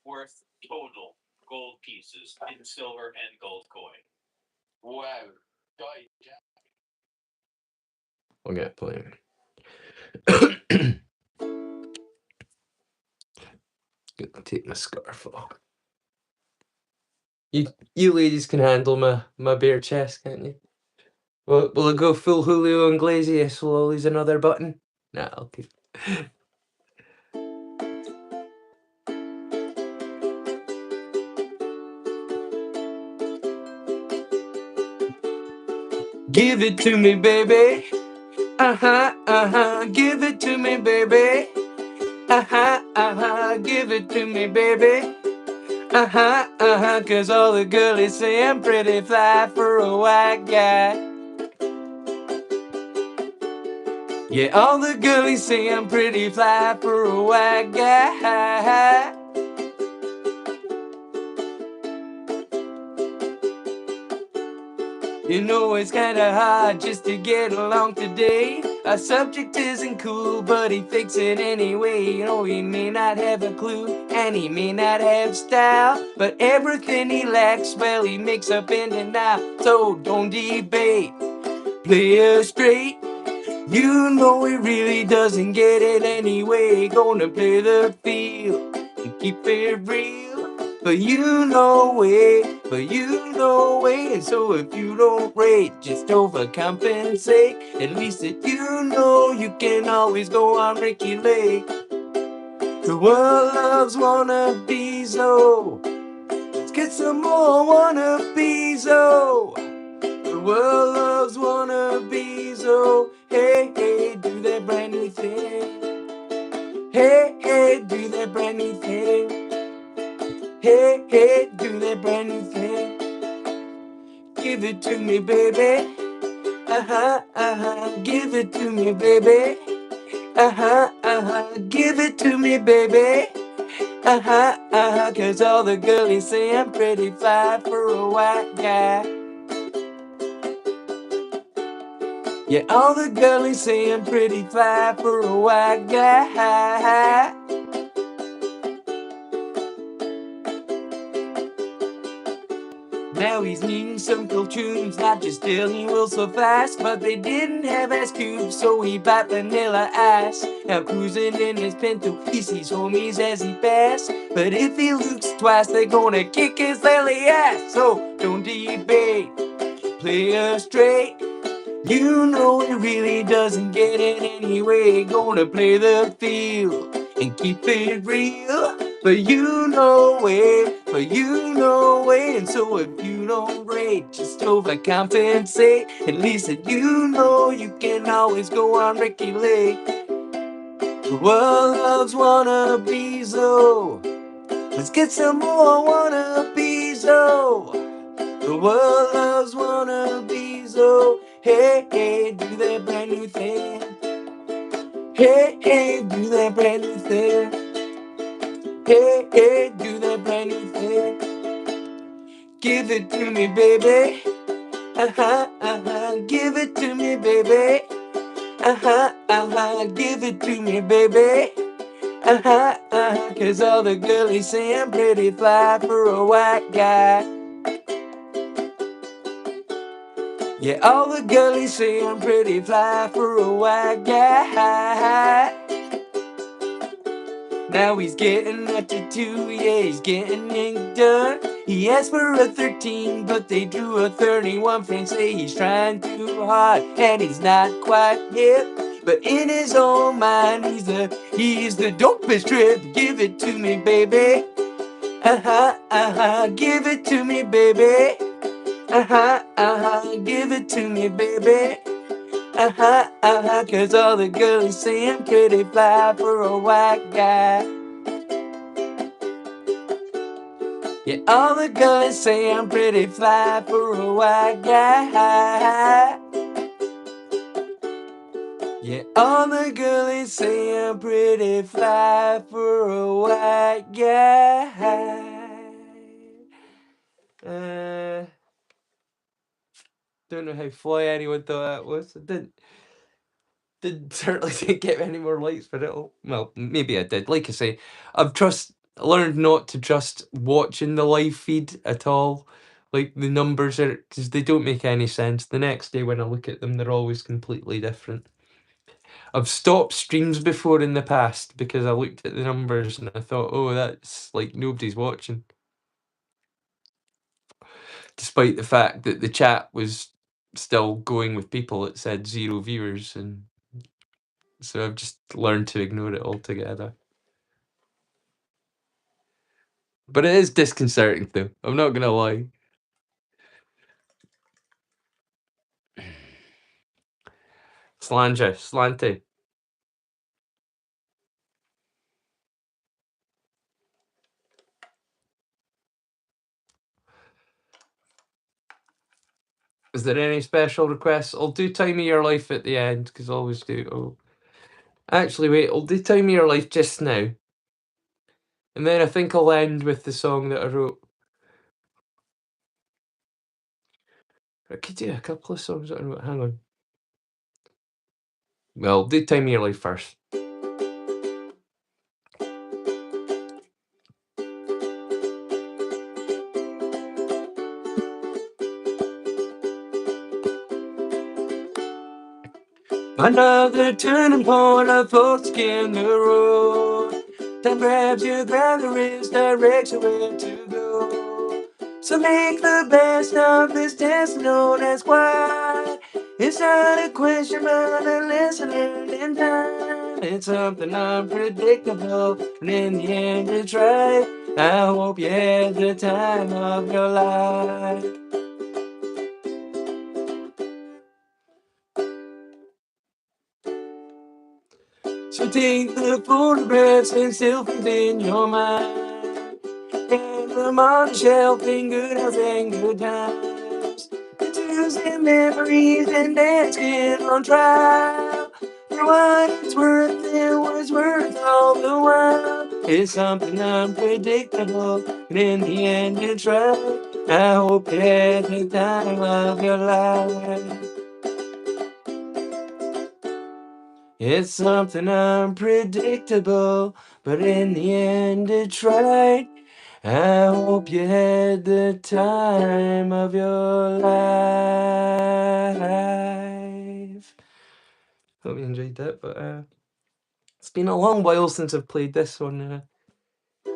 worth total gold pieces in silver and gold coin. Wow. Guys, I'll get playing. Gonna take my scarf off. You ladies can handle my bare chest, can't you? Will it go full Julio Iglesias? Will I lose another button? Nah, I'll keep. Give it to me, baby. Give it to me, baby. Give it to me, baby. Cause all the girlies say I'm pretty fly for a white guy. Yeah, all the girlies say I'm pretty fly for a white guy. You know it's kinda hard just to get along today. Our subject isn't cool, but he thinks it anyway. You know, he may not have a clue, and he may not have style, but everything he lacks, well, he makes up in and out. So don't debate, play us straight. You know he really doesn't get it anyway. Gonna play the field and keep it real. But you know it, and so if you don't rate, just overcompensate. At least that you know you can always go on Ricky Lake. The world loves wannabes, oh. Let's get some more wannabes, oh. The world loves wannabes, oh. Hey, hey, do that brand new thing. Hey, hey, do that brand new thing. Hey, hey, do that brand new thing. Give it to me, baby. Give it to me, baby. Give it to me, baby. Cause all the girlies say I'm pretty fly for a white guy. Yeah, all the girlies say I'm pretty fly for a white guy. Now he's needing some cool tunes, not just Dylan will so fast, but they didn't have ice cubes, so he bought vanilla ice. Now cruising in his Pinto, he sees homies as he pass, but if he looks twice, they're gonna kick his lily ass. So don't debate, play us straight. You know he really doesn't get it anyway. Gonna play the field and keep it real. but you know it, but you know it. And so if you don't rate, just overcompensate. At least that you know you can always go on Ricky Lake. The world loves wannabes, oh. Let's get some more wannabes, oh. The world loves wannabes, oh. Hey, hey, do that brand new thing. Hey, hey, do that brand new thing. Hey, hey, do that brand new thing. Give it to me, baby. Uh-huh, uh-huh. Give it to me, baby. Uh-huh, uh-huh. Give it to me, baby. Uh-huh, uh-huh. 'Cause all the girlies say I'm pretty fly for a white guy. Yeah, all the girlies say I'm pretty fly for a white guy. Now he's getting a tattoo, yeah, he's getting ink done. He asked for a 13, but they drew a 31. Friends say he's trying too hard, and he's not quite hip. But in his own mind, he's the dopest trip. Give it to me, baby. Uh-huh, uh-huh, give it to me, baby. Uh-huh, uh-huh, give it to me, baby. Uh-huh, uh-huh, 'cause all the girls say I'm pretty fly for a white guy. Yeah, all the girls say I'm pretty fly for a white guy. Yeah, all the girls say I'm pretty fly for a white guy. Don't know how fly anyone thought that was. It didn't certainly didn't get any more likes for it. Well, maybe I did. Like I say, I've learned not to trust watching the live feed at all. Like the numbers are, because they don't make any sense. The next day when I look at them, they're always completely different. I've stopped streams before in the past because I looked at the numbers and I thought, oh, that's like nobody's watching. Despite the fact that the chat was still going with people, it said 0 viewers, and so I've just learned to ignore it altogether. But it is disconcerting though, I'm not gonna lie. Slanty. Is there any special requests? I'll do Time of Your Life at the end, because I always do. Oh. Actually, wait, I'll do Time of Your Life just now. And then I think I'll end with the song that I wrote. I could do a couple of songs that I wrote. Hang on. Well, do Time of Your Life first. Another turning point, a fork in the road. Time grabs you, grab the wrist, directs you where to go. So make the best of this test, known as why. It's not a question, but a lesson learned in time. It's something unpredictable, and in the end it's right. I hope you had the time of your life. So take the photographs and selfies in your mind. Hang them on the shelf in good health and good times. Pictures and memories and dancing on trial. For what it's worth, it was worth all the while. It's something unpredictable, and in the end it's right. I hope you had the time of your life. It's something unpredictable, but in the end it's right. I hope you had the time of your life. Hope you enjoyed that, but it's been a long while since I've played this one.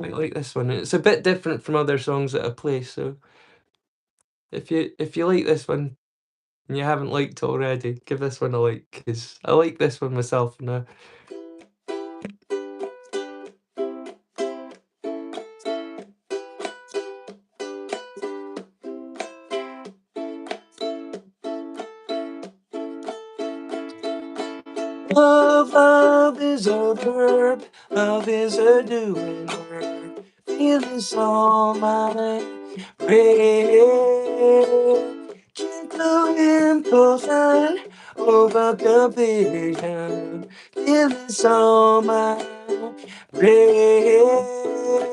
I like this one. It's a bit different from other songs that I play, so if you like this one and you haven't liked it already, give this one a like, because I like this one myself, and Love is a verb, love is a doing word. Feel this on my brain. Gentle impulsion over confusion. Feel this on my brain.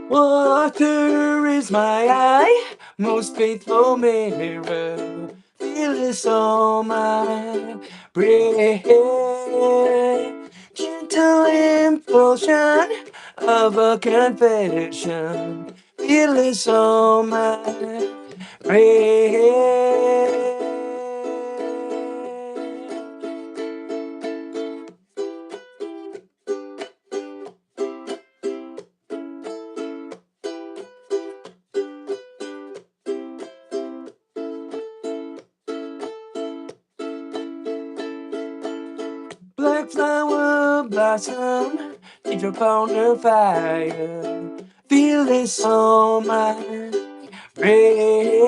Water is my eye, most faithful mirror. Feel this on my brain. Gentle impulsion of a confession. Feel this on my brain. Black flower blossom, teardrop on the fire. Feel this on my brain.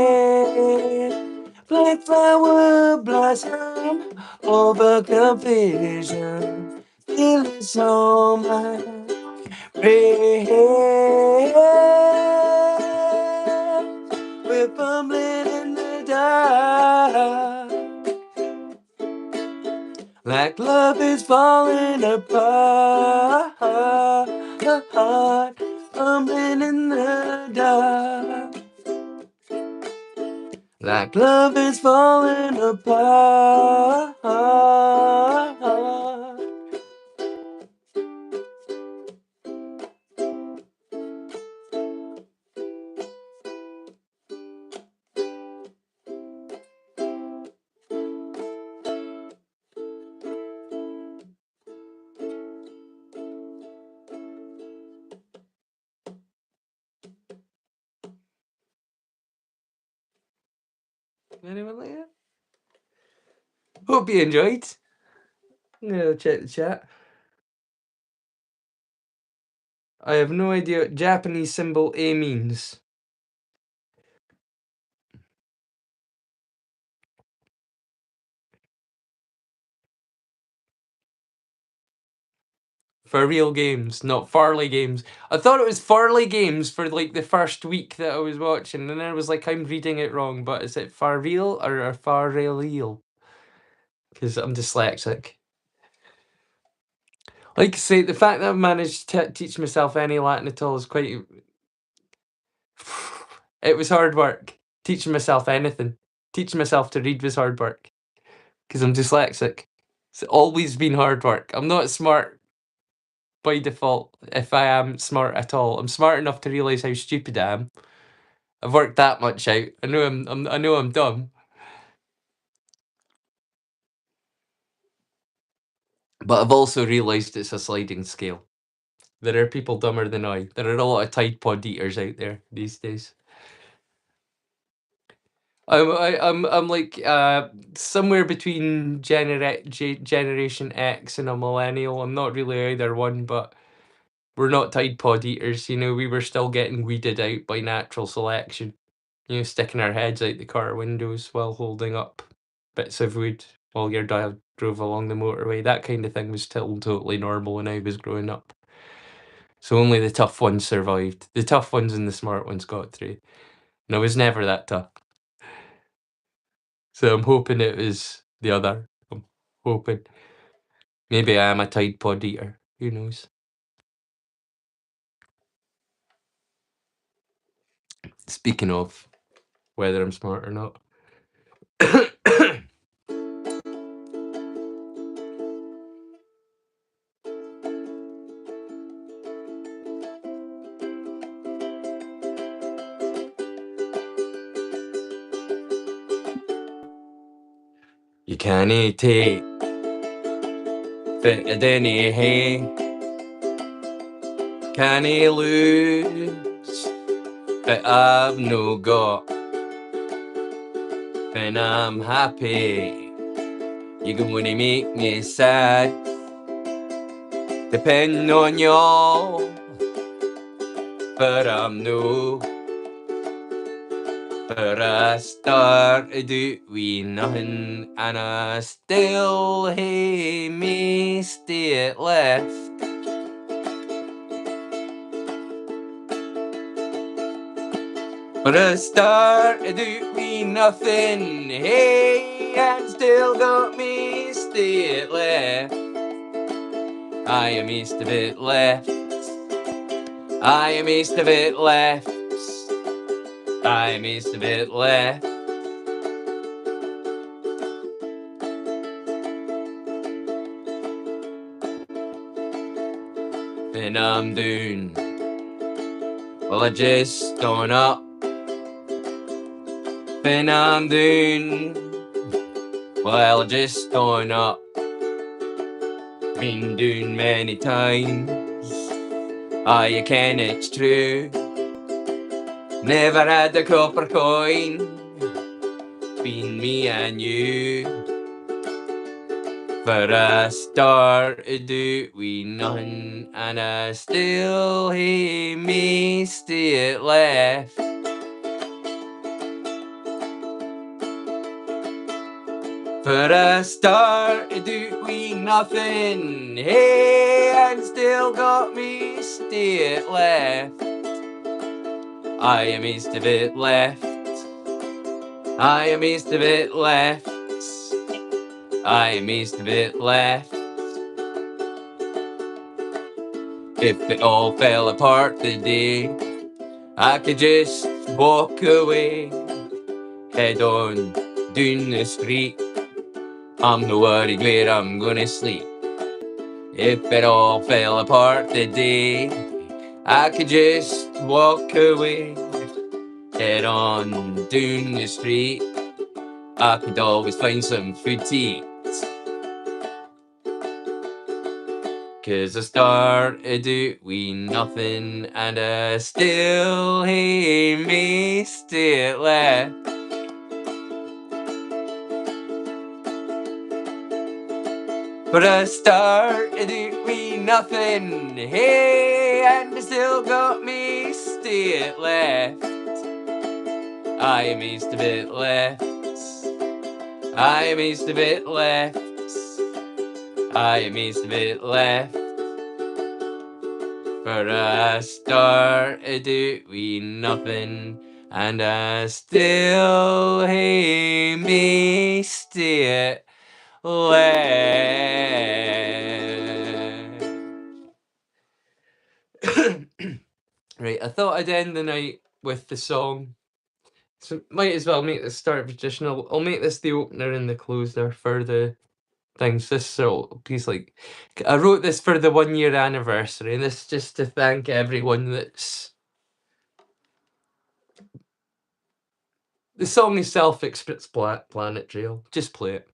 Black flower blossom over confusion. Feel this on my brain. We're fumbling in the dark. Like love is falling apart, fumbling in the dark. Like love is falling apart. Anyone like that? Hope you enjoyed. I'm gonna check the chat. I have no idea what Japanese symbol A means. For real games, not Farley games. I thought it was Farley games for like the first week that I was watching, and then I was like, I'm reading it wrong, but is it far real or far real? Because I'm dyslexic. Like I say, the fact that I've managed to teach myself any Latin at all is quite. It was hard work. Teaching myself anything. Teaching myself to read was hard work. Because I'm dyslexic. It's always been hard work. I'm not smart by default, if I am smart at all. I'm smart enough to realise how stupid I am. I've worked that much out. I know I'm dumb. But I've also realised it's a sliding scale. There are people dumber than I. There are a lot of Tide Pod eaters out there these days. I'm like somewhere between Generation X and a millennial. I'm not really either one, but we're not Tide Pod eaters. You know, we were still getting weeded out by natural selection. You know, sticking our heads out the car windows while holding up bits of wood while your dad drove along the motorway. That kind of thing was still totally normal when I was growing up. So only the tough ones survived. The tough ones and the smart ones got through. And I was never that tough. So I'm hoping it was the other. I'm hoping. Maybe I am a Tide Pod eater. Who knows? Speaking of whether I'm smart or not. You can't take fit any hay. Can't lose, but I've no got. when I'm happy. You're gonna make me sad. Depend on you, but I'm no. But I started out with nothing, and I still hate me stay left. But I started out with nothing, hey, and still got me stay left. I am east of it left. I am east of it left. I am east of it left. Then I'm down. Well, I just gone up. Then I'm down. Well, I just gone up. Been down many times. Ah, you can, it's true. Never had a copper coin. Been me and you. But I started out with nothing, and I still hate me stay left. But I started out with nothing, hey, and still got me stay left. I am east of it left. I am east of it left. I am east of it left. If it all fell apart today, I could just walk away, head on down the street. I'm no worried where I'm gonna sleep. If it all fell apart today, I could just walk away, head on down the street. I could always find some food to eat. 'Cause I started out with nothing, and I still hate me still left. But I started out with nothing, hey, and I still got me still left. I am east of it left. I am east of it left. I am east of it left. But I started out with nothing, and I still hate me still left. Right, I thought I'd end the night with the song. So might as well make this start traditional. I'll make this the opener and the closer for the things. This sort of piece, like, I wrote this for the 1 year anniversary, and this is just to thank everyone that's. The song is self-explanatory. I'll just play it.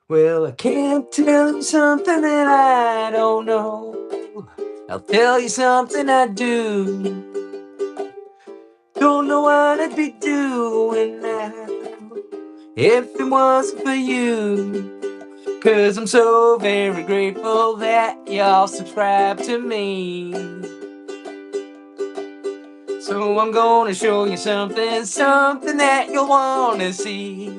Well, I can't tell you something that I don't know. I'll tell you something I do. Don't know what I'd be doing now if it wasn't for you. 'Cause I'm so very grateful that y'all subscribe to me. So I'm gonna show you something that you'll wanna see.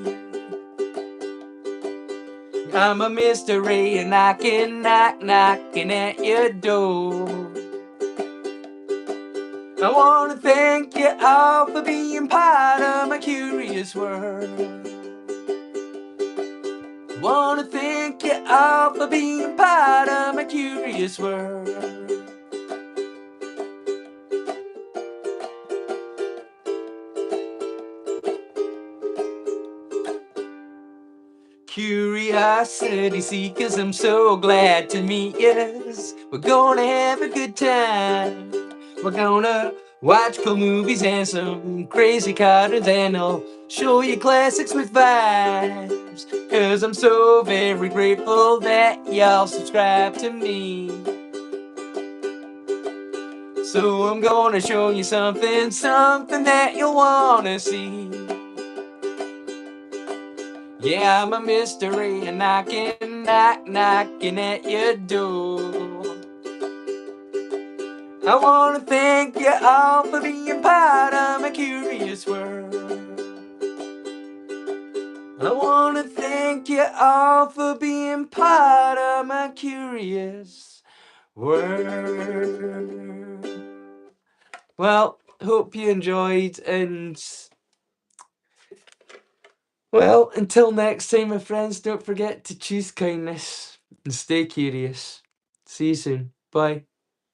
I'm a MrRay and I can knocking at your door. I wanna thank you all for being part of my curious world. I wanna thank you all for being part of my curious world. Curiosity seekers, I'm so glad to meet yous. We're gonna have a good time. We're gonna watch cool movies and some crazy cartoons, and I'll show you classics with vibes. 'Cause I'm so very grateful that y'all subscribe to me. So I'm gonna show you something, something that you'll wanna see. Yeah, I'm a mystery and knocking at your door. I wanna thank you all for being part of my curious world. I wanna thank you all for being part of my curious world. Well, hope you enjoyed, and well, until next time, my friends, don't forget to choose kindness and stay curious. See you soon. Bye.